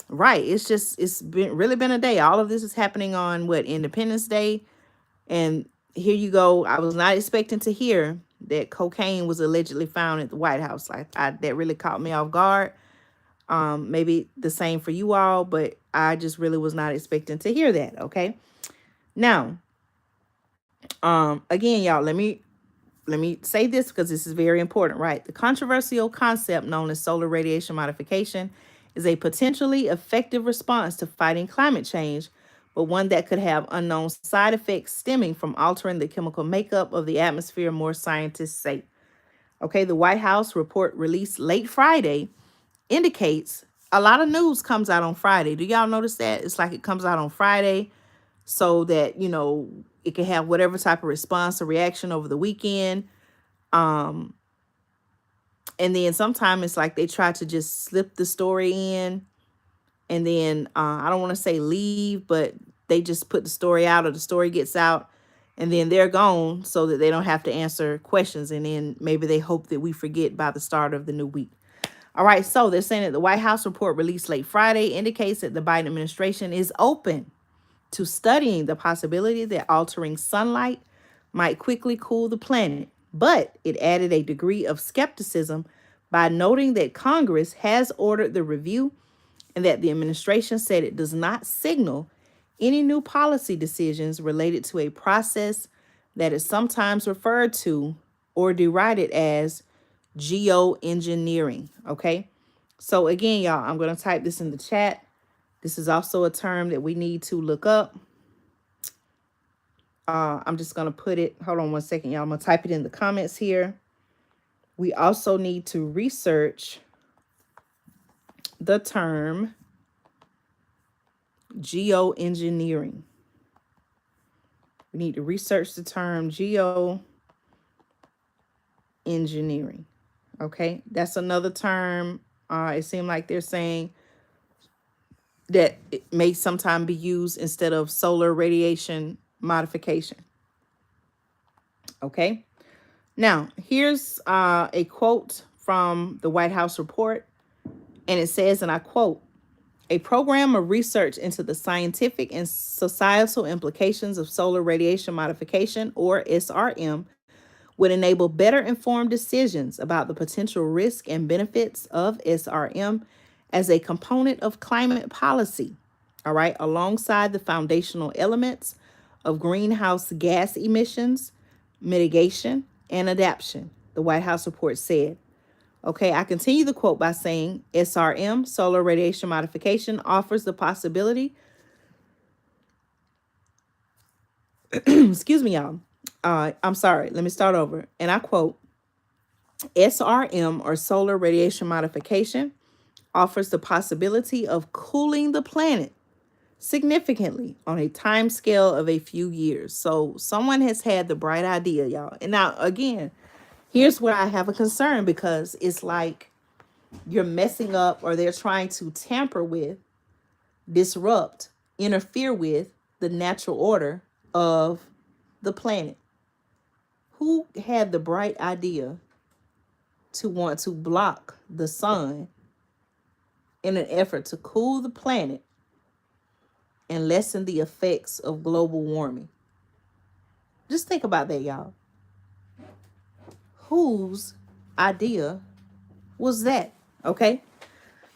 Right. It's been really been a day. All of this is happening on what, Independence Day. And here you go. I was not expecting to hear that cocaine was allegedly found at the White House. That really caught me off guard. Maybe the same for you all, but I just really was not expecting to hear that. Okay. Now, again, y'all, let me say this because this is very important, right? The controversial concept known as solar radiation modification is a potentially effective response to fighting climate change, but one that could have unknown side effects stemming from altering the chemical makeup of the atmosphere, more scientists say. Okay, the White House report released late Friday indicates a lot of news comes out on Friday. Do y'all notice that? It's like it comes out on Friday so that, it can have whatever type of response or reaction over the weekend. Um, and then sometimes it's like they try to just slip the story in, and then I don't want to say leave, but they just put the story out, or the story gets out, and then they're gone so that they don't have to answer questions. And then maybe they hope that we forget by the start of the new week. All right, so they're saying that the White House report released late Friday indicates that the Biden administration is open to studying the possibility that altering sunlight might quickly cool the planet, but it added a degree of skepticism by noting that Congress has ordered the review and that the administration said it does not signal any new policy decisions related to a process that is sometimes referred to or derided as geoengineering. Okay. So again, y'all, I'm going to type this in the chat. This is also a term that we need to look up. I'm just going to put it. Hold on one second, y'all. I'm going to type it in the comments here. We also need to research the term geoengineering. We need to research the term geoengineering. Okay, that's another term. It seemed like they're saying that it may sometimes be used instead of solar radiation modification. Okay, now here's a quote from the White House report, and it says, and I quote, "A program of research into the scientific and societal implications of solar radiation modification, or SRM, would enable better informed decisions about the potential risk and benefits of SRM as a component of climate policy, all right, alongside the foundational elements of greenhouse gas emissions, mitigation, and adaptation," the White House report said. Okay, I continue the quote by saying SRM, solar radiation modification, offers the possibility, excuse me, y'all. I'm sorry, let me start over. And I quote, SRM, or solar radiation modification, offers the possibility of cooling the planet significantly on a time scale of a few years. So someone has had the bright idea, y'all. And now, again, here's where I have a concern, because it's like you're messing up, or they're trying to tamper with, disrupt, interfere with the natural order of the planet. Who had the bright idea to want to block the sun in an effort to cool the planet and lessen the effects of global warming? Just think about that, y'all. Whose idea was that? Okay.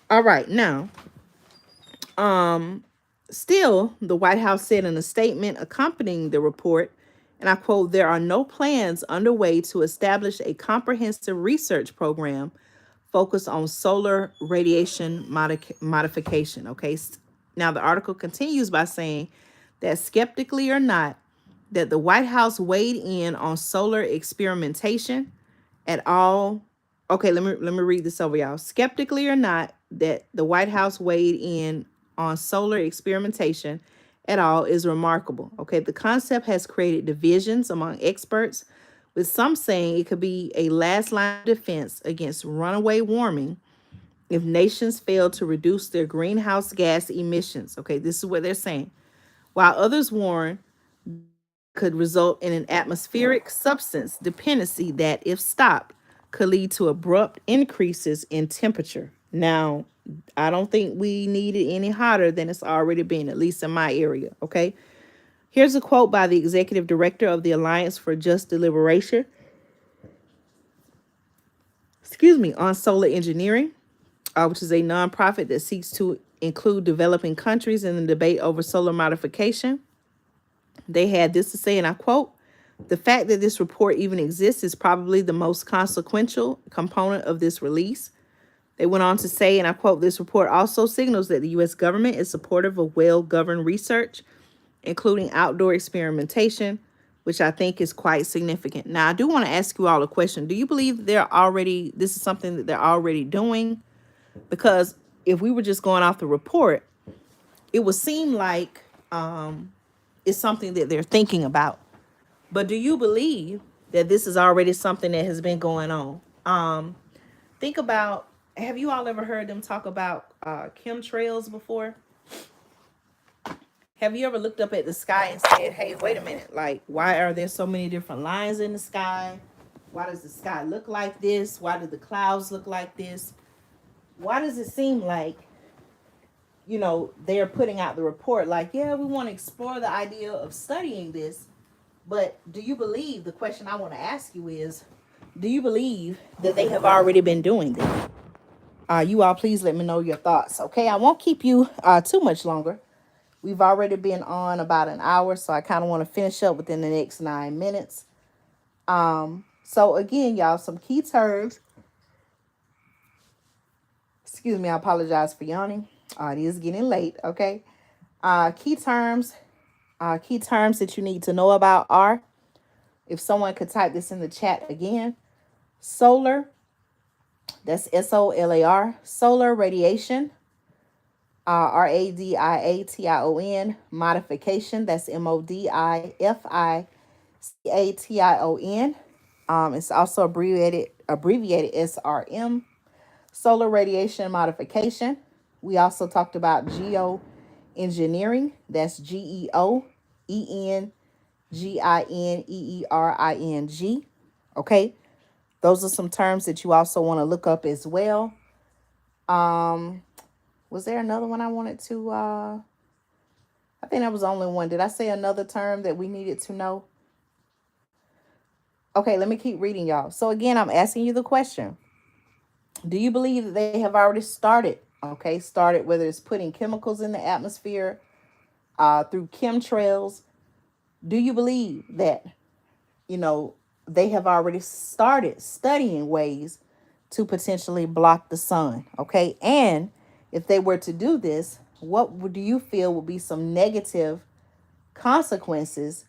All right. Now, still, the White House said in a statement accompanying the report, and I quote, "There are no plans underway to establish a comprehensive research program focused on solar radiation modification." Okay. Now, the article continues by saying that, skeptically or not, that the White House weighed in on solar experimentation at all. Okay, let me read this over, y'all. Skeptically or not, that the White House weighed in on solar experimentation at all is remarkable. Okay, the concept has created divisions among experts, with some saying it could be a last line of defense against runaway warming if nations fail to reduce their greenhouse gas emissions. Okay, this is what they're saying. While others warn could result in an atmospheric substance dependency that, if stopped, could lead to abrupt increases in temperature. Now, I don't think we need it any hotter than it's already been, at least in my area. Okay. Here's a quote by the executive director of the Alliance for Just Deliberation, on solar engineering, which is a nonprofit that seeks to include developing countries in the debate over solar modification. They had this to say, and I quote, "The fact that this report even exists is probably the most consequential component of this release." They went on to say, and I quote, "This report also signals that the U.S. government is supportive of well-governed research, including outdoor experimentation, which I think is quite significant." Now, I do want to ask you all a question. Do you believe this is something that they're already doing? Because if we were just going off the report, it would seem like it's something that they're thinking about. But do you believe that this is already something that has been going on? Think about, have you all ever heard them talk about chemtrails before? Have you ever looked up at the sky and said, hey, wait a minute, like, why are there so many different lines in the sky? Why does the sky look like this? Why do the clouds look like this? Why does it seem like, they're putting out the report like, yeah, we want to explore the idea of studying this. But do you believe, the question I want to ask you is, do you believe that they have already been doing this? You all please let me know your thoughts. Okay, I won't keep you too much longer. We've already been on about an hour, so I kind of want to finish up within the next 9 minutes. So again, y'all, some key terms. Excuse me, I apologize for yawning. It is getting late, okay? Key terms that you need to know about are, if someone could type this in the chat again, solar, that's SOLAR, solar radiation, RADIATION, modification, that's MODIFICATION. It's also abbreviated SRM, solar radiation modification. We also talked about geoengineering, that's GEOENGINEERING. Okay, those are some terms that you also want to look up as well. Was there another one I wanted to? I think that was the only one. Did I say another term that we needed to know? Okay, let me keep reading, y'all. So again, I'm asking you the question. Do you believe that they have already started? Okay, started whether it's putting chemicals in the atmosphere through chemtrails. Do you believe that, they have already started studying ways to potentially block the sun? Okay, and if they were to do this, what do you feel would be some negative consequences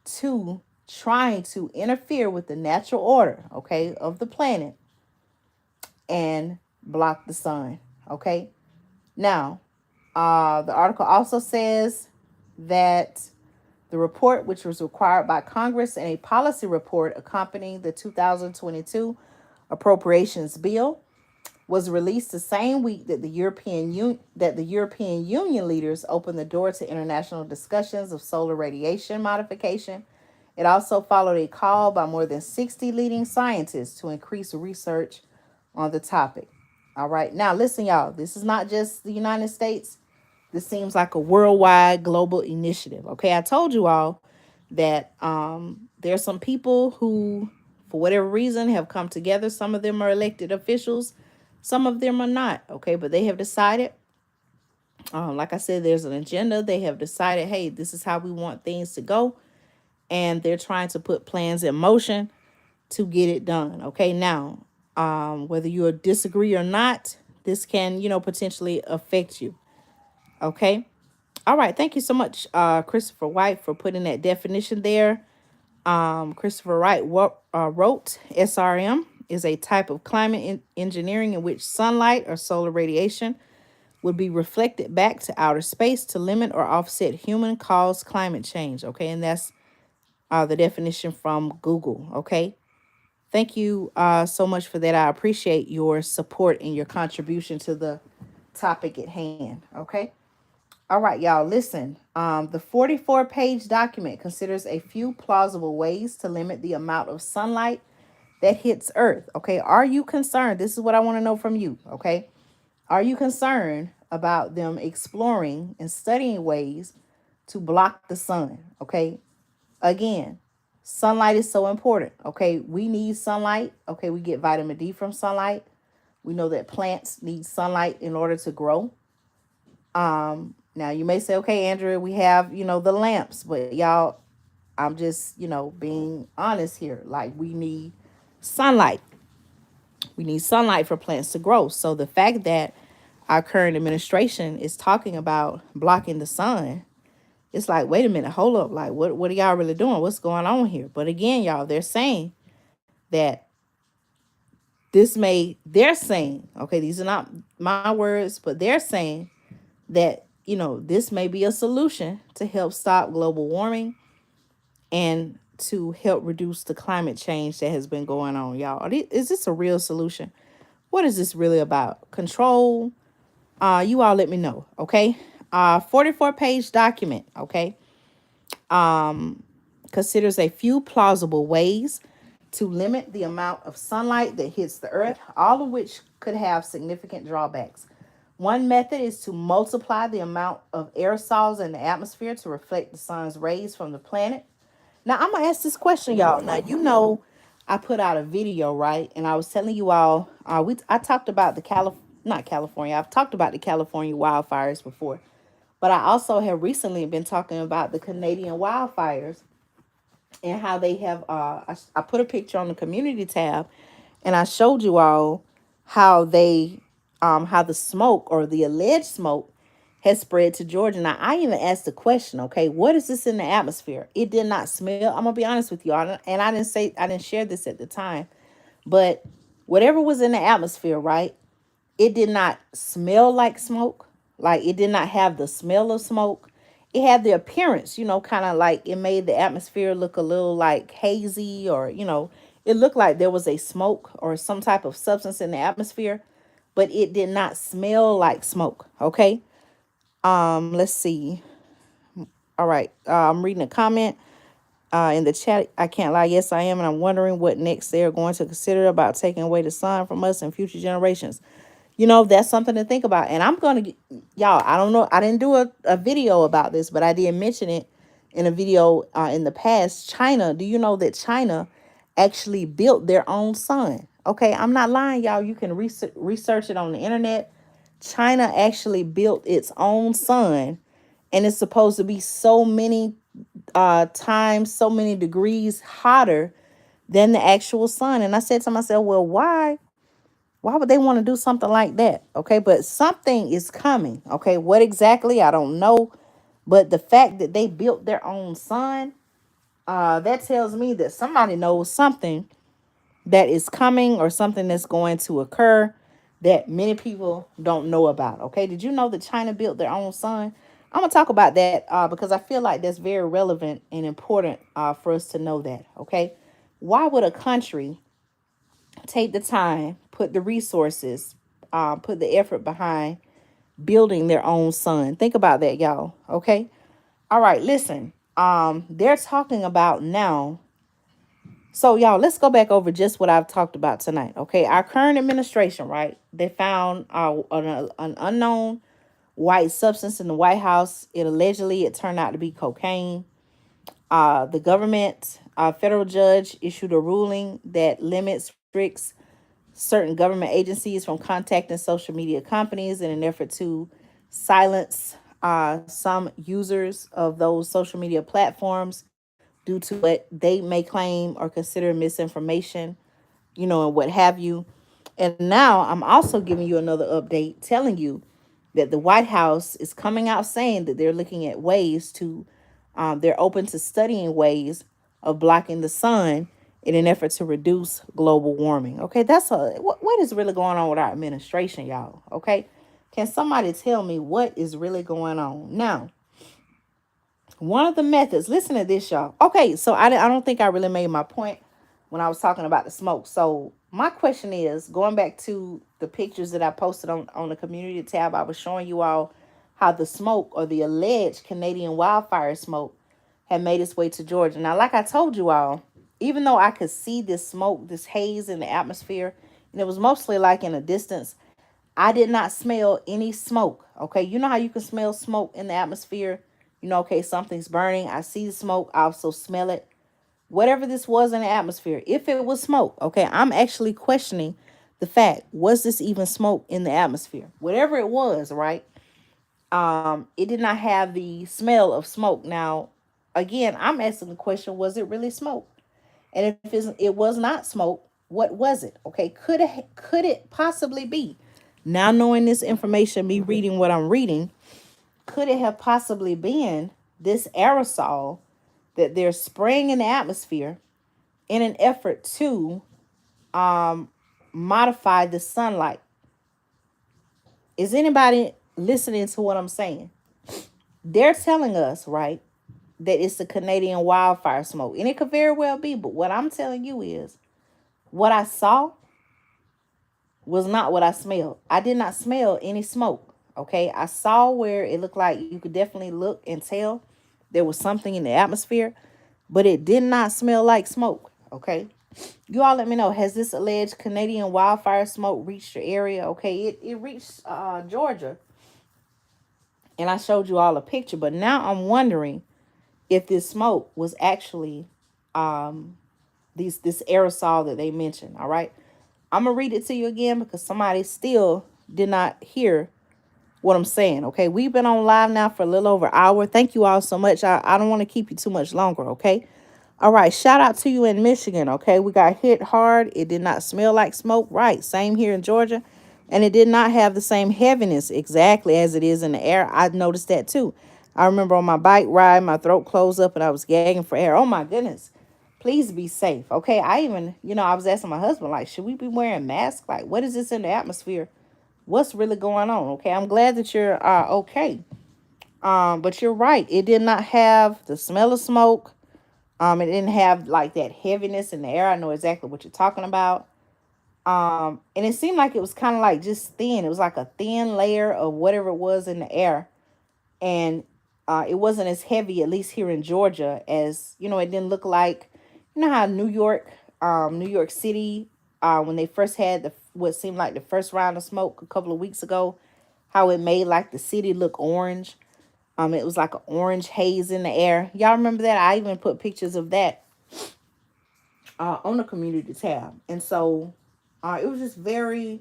to trying to interfere with the natural order, okay, of the planet and block the sun? Okay, now the article also says that the report, which was required by Congress and a policy report accompanying the 2022 appropriations bill, was released the same week that the European Union leaders opened the door to international discussions of solar radiation modification. It also followed a call by more than 60 leading scientists to increase research on the topic. All right, now listen, y'all, this is not just the United States. This seems like a worldwide global initiative. Okay, I told you all that there are some people who, for whatever reason, have come together. Some of them are elected officials. Some of them are not. Okay, but they have decided, like I said, there's an agenda. They have decided, hey, this is how we want things to go. And they're trying to put plans in motion to get it done. Okay, now, whether you disagree or not, this can, potentially affect you. Okay. All right. Thank you so much, Christopher White, for putting that definition there. Christopher White wrote, SRM is a type of climate engineering in which sunlight or solar radiation would be reflected back to outer space to limit or offset human-caused climate change. Okay, and that's the definition from Google. Okay, thank you so much for that. I appreciate your support and your contribution to the topic at hand. Okay. All right, y'all, listen. The 44-page document considers a few plausible ways to limit the amount of sunlight that hits Earth. Okay, are you concerned? This is what I want to know from you. Okay, Are you concerned about them exploring and studying ways to block the sun? Okay. Again, sunlight is so important. Okay. We need sunlight. Okay. We get vitamin D from sunlight. We know that plants need sunlight in order to grow. Now you may say, okay, Andrea, we have, the lamps, but y'all, I'm just, being honest here. Like we need sunlight. We need sunlight for plants to grow. So the fact that our current administration is talking about blocking the sun, it's like, wait a minute, hold up. Like, what are y'all really doing? What's going on here? But again, y'all, they're saying that they're saying, okay, these are not my words, but they're saying that, this may be a solution to help stop global warming and to help reduce the climate change that has been going on, y'all. Is this a real solution? What is this really about? Control? You all let me know, okay? 44-page document, okay? Considers a few plausible ways to limit the amount of sunlight that hits the earth, all of which could have significant drawbacks. One method is to multiply the amount of aerosols in the atmosphere to reflect the sun's rays from the planet. Now, I'm going to ask this question, y'all. Now, I put out a video, right? And I was telling you all, I talked about not California. I've talked about the California wildfires before. But I also have recently been talking about the Canadian wildfires and how they have, I put a picture on the community tab and I showed you all how how the smoke or the alleged smoke has spread to Georgia. Now, I even asked the question, okay, what is this in the atmosphere? It did not smell. I'm gonna be honest with you, and I didn't share this at the time, but whatever was in the atmosphere, right? It did not smell like smoke. Like it did not have the smell of smoke. It had the appearance, kind of like it made the atmosphere look a little like hazy, or, it looked like there was a smoke or some type of substance in the atmosphere, but it did not smell like smoke. Okay. Let's see. All right. I'm reading a comment in the chat. I can't lie. Yes, I am. And I'm wondering what next they're going to consider about taking away the sun from us and future generations. That's something to think about. And I'm going to, y'all, I don't know. I didn't do a video about this, but I did mention it in a video in the past. China, do you know that China actually built their own sun? Okay, I'm not lying, y'all. You can research it on the internet. China actually built its own sun, and it's supposed to be so many times, so many degrees hotter than the actual sun. And I said to myself, well, why would they want to do something like that? Okay, but something is coming. Okay, what exactly? I don't know. But the fact that they built their own sun, that tells me that somebody knows something that is coming or something that's going to occur that many people don't know about. Okay, did you know that China built their own sun? I'm going to talk about that because I feel like that's very relevant and important for us to know that. Okay, why would a country take the time, put the resources, put the effort behind building their own sun? Think about that, y'all. Okay. All right. Listen, they're talking about now. So, y'all, let's go back over just what I've talked about tonight. Okay. Our current administration, right? They found an unknown white substance in the White House. It turned out to be cocaine. The government, federal judge issued a ruling that restricts certain government agencies from contacting social media companies in an effort to silence some users of those social media platforms due to what they may claim or consider misinformation, and what have you. And now I'm also giving you another update telling you that the White House is coming out saying that they're looking at ways to, they're open to studying ways of blocking the sun in an effort to reduce global warming. Okay, what is really going on with our administration, y'all? Okay, can somebody tell me what is really going on now? One of the methods, listen to this, y'all. Okay, so I don't think I really made my point when I was talking about the smoke. So my question is, going back to the pictures that I posted on the community tab, I was showing you all how the smoke or the alleged Canadian wildfire smoke had made its way to Georgia. Now, like I told you all, even though I could see this smoke, this haze in the atmosphere, and it was mostly like in a distance, I did not smell any smoke. Okay, you know how you can smell smoke in the atmosphere? Okay, something's burning. I see the smoke. I also smell it. Whatever this was in the atmosphere, if it was smoke, okay, I'm actually questioning the fact, was this even smoke in the atmosphere? Whatever it was, right? It did not have the smell of smoke. Now, again, I'm asking the question, was it really smoke? And if it was not smoke, what was it? Okay, could it possibly be? Now knowing this information, me reading what I'm reading, could it have possibly been this aerosol that they're spraying in the atmosphere in an effort to modify the sunlight? Is anybody listening to what I'm saying? They're telling us, right, that it's the Canadian wildfire smoke. And it could very well be, but what I'm telling you is what I saw was not what I smelled. I did not smell any smoke. Okay. I saw where it looked like you could definitely look and tell there was something in the atmosphere, but it did not smell like smoke. Okay. You all let me know. Has this alleged Canadian wildfire smoke reached your area? Okay. It reached Georgia. And I showed you all a picture. But now I'm wondering if this smoke was actually this aerosol that they mentioned. All right. I'm going to read it to you again because somebody still did not hear what I'm saying. Okay. We've been on live now for a little over an hour. Thank you all so much. I don't want to keep you too much longer. Okay. All right. Shout out to you in Michigan. Okay. We got hit hard. It did not smell like smoke. Right. Same here in Georgia. And it did not have the same heaviness exactly as it is in the air. I noticed that too. I remember on my bike ride, my throat closed up and I was gagging for air. Oh my goodness. Please be safe. Okay. I even, I was asking my husband, like, should we be wearing masks? Like, what is this in the atmosphere? What's really going on? Okay. I'm glad that you're okay. But you're right. It did not have the smell of smoke. It didn't have like that heaviness in the air. I know exactly what you're talking about. And it seemed like it was kind of like just thin. It was like a thin layer of whatever it was in the air. And it wasn't as heavy, at least here in Georgia, as, it didn't look like, how New York City, when they first had what seemed like the first round of smoke a couple of weeks ago, how it made like the city look orange. It was like an orange haze in the air. Y'all remember that? I even put pictures of that on the community tab. And so it was just very,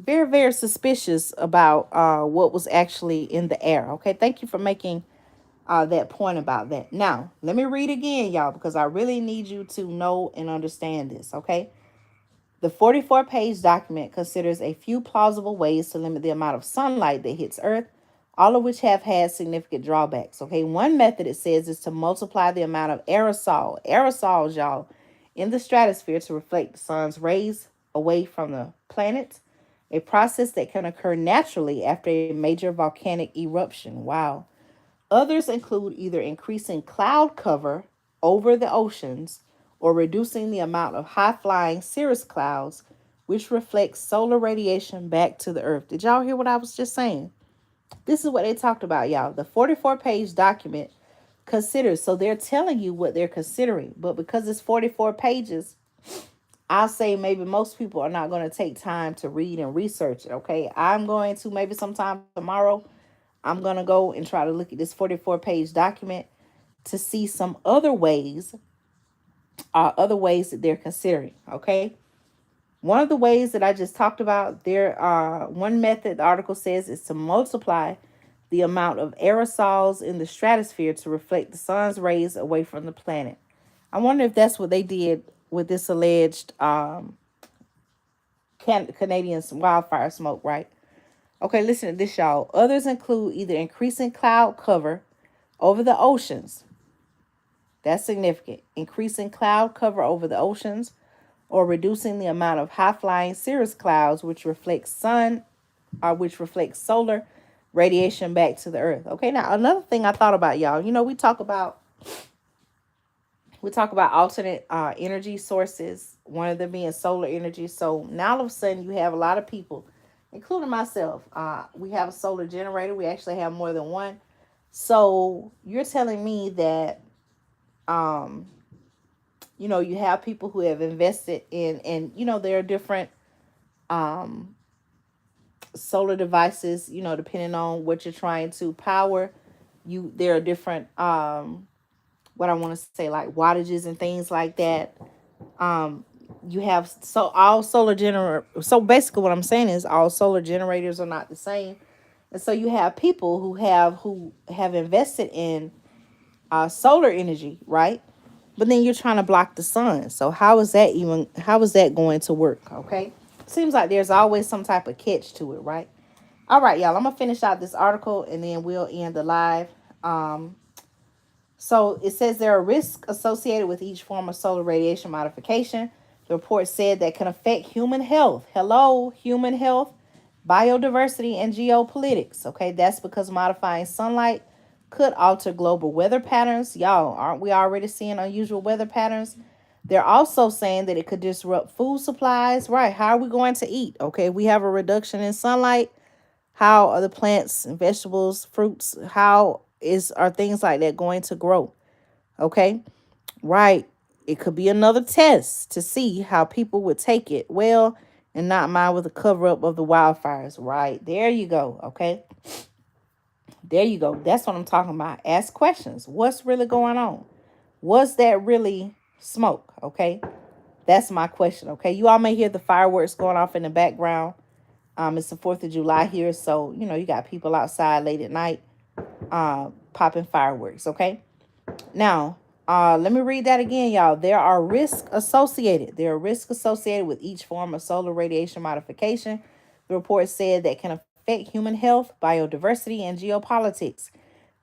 very, very suspicious about what was actually in the air. Okay, thank you for making that point about that. Now, let me read again, y'all, because I really need you to know and understand this. Okay, the 44-page document considers a few plausible ways to limit the amount of sunlight that hits Earth, all of which have had significant drawbacks. Okay, one method it says is to multiply the amount of aerosols, y'all, in the stratosphere to reflect the sun's rays away from the planet, a process that can occur naturally after a major volcanic eruption. Wow. Others include either increasing cloud cover over the oceans or reducing the amount of high flying cirrus clouds, which reflects solar radiation back to the earth. Did y'all hear what I was just saying? This is what they talked about, y'all. The 44-page document considers, so they're telling you what they're considering, but because it's 44 pages, I'll say maybe most people are not going to take time to read and research it. Okay. I'm going to maybe sometime tomorrow. I'm going to go and try to look at this 44-page document to see some other ways that they're considering. Okay. One of the ways that I just talked about, one method the article says is to multiply the amount of aerosols in the stratosphere to reflect the sun's rays away from the planet. I wonder if that's what they did with this alleged Canadian wildfire smoke, right? Okay, listen to this, y'all. Others include either increasing cloud cover over the oceans. That's significant. Increasing cloud cover over the oceans or reducing the amount of high-flying cirrus clouds which reflect solar radiation back to the earth. Okay, now another thing I thought about, y'all. We talk about alternate energy sources, one of them being solar energy. So now all of a sudden you have a lot of people, including myself. We have a solar generator. We actually have more than one. So you're telling me that, you have people who have invested in, and, there are different solar devices, depending on what you're trying to power, there are different what I want to say, like wattages and things like that. Um, you have all solar generator. So basically, what I'm saying is all solar generators are not the same, and so you have people who have invested in solar energy, right? But then you're trying to block the sun. So how is that going to work? Okay, seems like there's always some type of catch to it, right? All right, y'all. I'm gonna finish out this article and then we'll end the live. Um, so it says there are risks associated with each form of solar radiation modification. The report said that can affect human health. Hello, human health, biodiversity, and geopolitics. Okay, that's because modifying sunlight could alter global weather patterns. Y'all, aren't we already seeing unusual weather patterns? They're also saying that it could disrupt food supplies. Right, how are we going to eat? Okay, we have a reduction in sunlight. How are the plants and vegetables, fruits, how are things like that going to grow? Okay, right. It could be another test to see how people would take it well and not mind with the cover up of the wildfires. Right, there you go. Okay, there you go. That's what I'm talking about. Ask questions. What's really going on? Was that really smoke? Okay, that's my question. Okay, you all may hear the fireworks going off in the background. It's the 4th of July here, so you got people outside late at night popping fireworks. Okay, now let me read that again, y'all. There are risks associated. There are risks associated with each form of solar radiation modification. The report said that can affect human health, biodiversity, and geopolitics.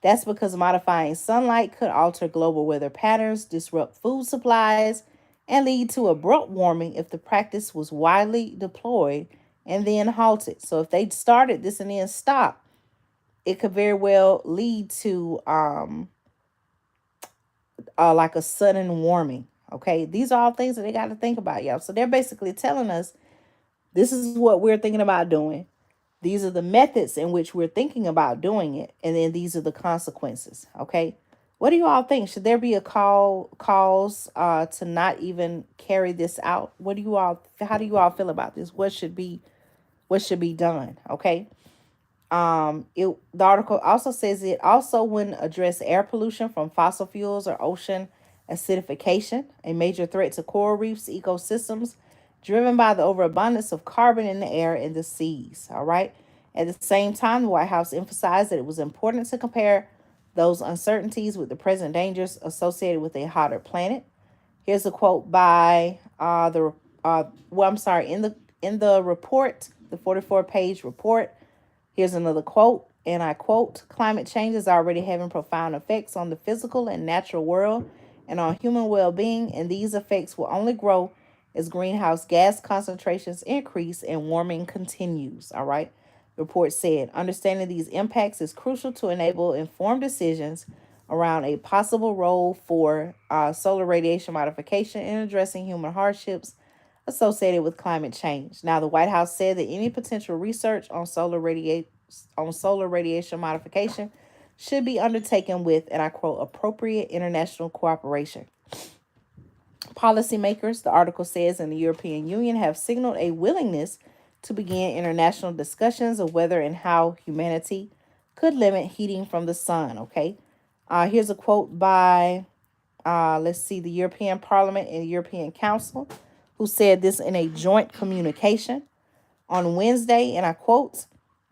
That's because modifying sunlight could alter global weather patterns, disrupt food supplies, and lead to abrupt warming if the practice was widely deployed and then halted. So if they started this and then stopped, it could very well lead to like a sudden warming. Okay, these are all things that they got to think about, y'all. So they're basically telling us this is what we're thinking about doing. These are the methods in which we're thinking about doing it, and then these are the consequences. Okay, what do you all think? Should there be a cause to not even carry this out? What do you all? How do you all feel about this? What should be done? Okay. The article also says it also wouldn't address air pollution from fossil fuels or ocean acidification, a major threat to coral reefs ecosystems, driven by the overabundance of carbon in the air and the seas. All right. At the same time, the White House emphasized that it was important to compare those uncertainties with the present dangers associated with a hotter planet. Here's a quote by I'm sorry, in the report, the 44-page report. Here's another quote, and I quote: climate change is already having profound effects on the physical and natural world and on human well being, and these effects will only grow as greenhouse gas concentrations increase and warming continues. All right. The report said understanding these impacts is crucial to enable informed decisions around a possible role for solar radiation modification in addressing human hardships associated with climate change. Now, the White House said that any potential research on solar radiation modification should be undertaken with, and I quote, appropriate international cooperation. Policymakers, the article says, in the European Union have signaled a willingness to begin international discussions of whether and how humanity could limit heating from the sun. Okay. Here's a quote by, let's see, the European Parliament and the European Council, who said this in a joint communication on Wednesday, and I quote,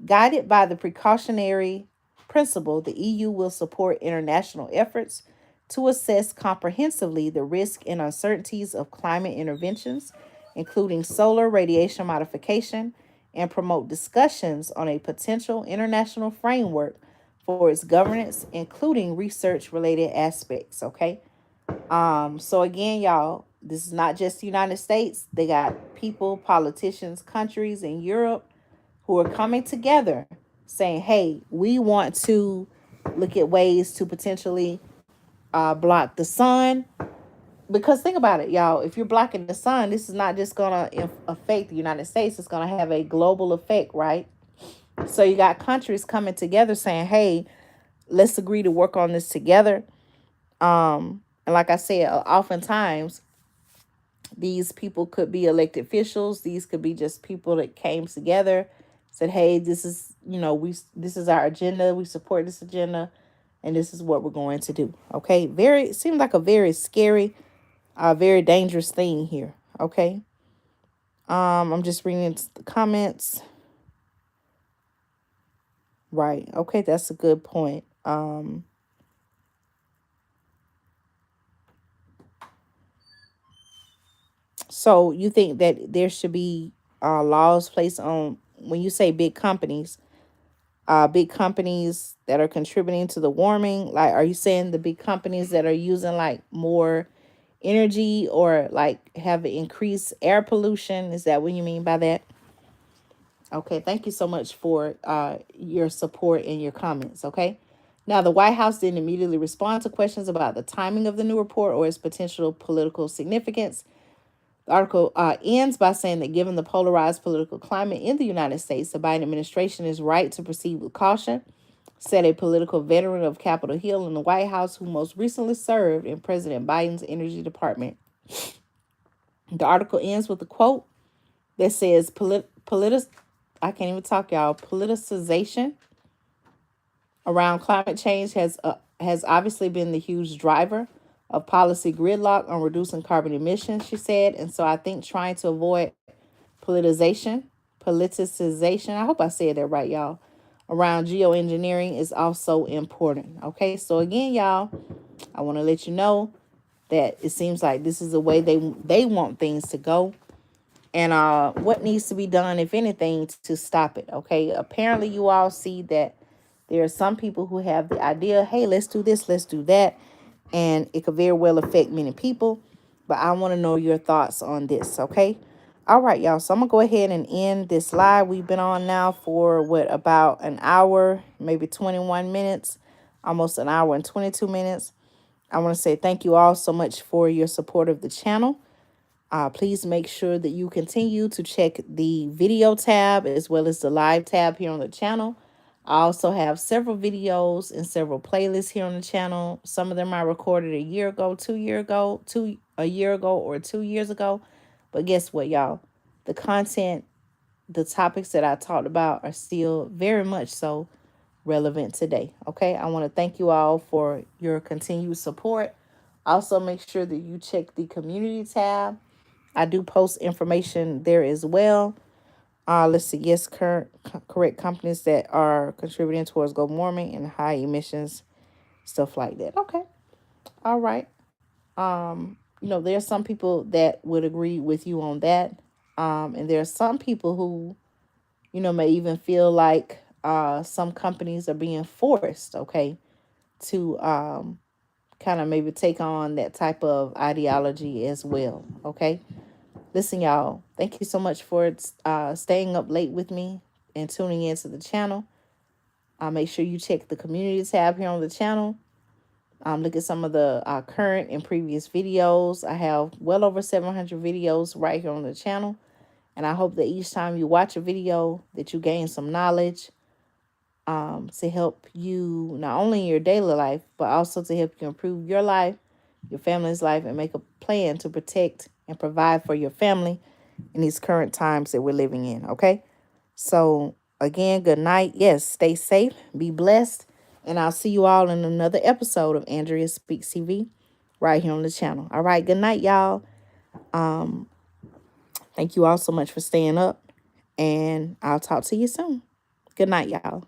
guided by the precautionary principle, the EU will support international efforts to assess comprehensively the risk and uncertainties of climate interventions, including solar radiation modification, and promote discussions on a potential international framework for its governance, including research related aspects. Okay. So again, y'all, this is not just the United States. They got people, politicians, countries in Europe who are coming together saying, hey, we want to look at ways to potentially block the sun. Because think about it, y'all. If you're blocking the sun, this is not just going to affect the United States. It's going to have a global effect, right? So you got countries coming together saying, hey, let's agree to work on this together. And like I said, oftentimes these people could be elected officials. These could be just people that came together said, hey, this is, this is our agenda. We support this agenda, and this is what we're going to do. Okay. It seems like a very scary, very dangerous thing here. Okay. I'm just reading the comments. Right. Okay, that's a good point. So you think that there should be laws placed on, when you say big companies that are contributing to the warming? Like, are you saying the big companies that are using like more energy or like have increased air pollution? Is that what you mean by that? Okay, thank you so much for your support and your comments. Okay. Now, the White House didn't immediately respond to questions about the timing of the new report or its potential political significance. The article ends by saying that given the polarized political climate in the United States, the Biden administration is right to proceed with caution, said a political veteran of Capitol Hill in the White House who most recently served in President Biden's Energy Department. The article ends with a quote that says, I can't even talk, y'all. Politicization around climate change has obviously been the huge driver of policy gridlock on reducing carbon emissions, she said. And so I think trying to avoid politicization, I hope I said that right, y'all, around geoengineering is also important. Okay, so again, y'all, I want to let you know that it seems like this is the way they want things to go. And what needs to be done, if anything, to stop it. Okay, apparently you all see that there are some people who have the idea, hey, let's do this, let's do that, and it could very well affect many people. But I want to know your thoughts on this. Okay, all right, y'all, so I'm gonna go ahead and end this live. We've been on now for about an hour, maybe 21 minutes, almost an hour and 22 minutes. I want to say thank you all so much for your support of the channel. Please make sure that you continue to check the video tab as well as the live tab here on the channel. I also have several videos and several playlists here on the channel. Some of them I recorded a year ago, a year ago, or 2 years ago. But guess what, y'all? The content, the topics that I talked about are still very much so relevant today. Okay, I want to thank you all for your continued support. Also, make sure that you check the community tab. I do post information there as well. Let's see. Yes, correct companies that are contributing towards global warming and high emissions, stuff like that. Okay. All right. There are some people that would agree with you on that. And there are some people who, may even feel like some companies are being forced, okay, to kind of maybe take on that type of ideology as well. Okay. Listen, y'all, thank you so much for staying up late with me and tuning into the channel. Make sure you check the community tab here on the channel. Look at some of the current and previous videos. I have well over 700 videos right here on the channel. And I hope that each time you watch a video that you gain some knowledge to help you not only in your daily life, but also to help you improve your life, your family's life, and make a plan to protect and provide for your family in these current times that we're living in. Okay. So again, good night. Yes, stay safe, be blessed, and I'll see you all in another episode of Andrea Speaks TV right here on the channel. All right. Good night, y'all. Thank you all so much for staying up, and I'll talk to you soon. Good night, y'all.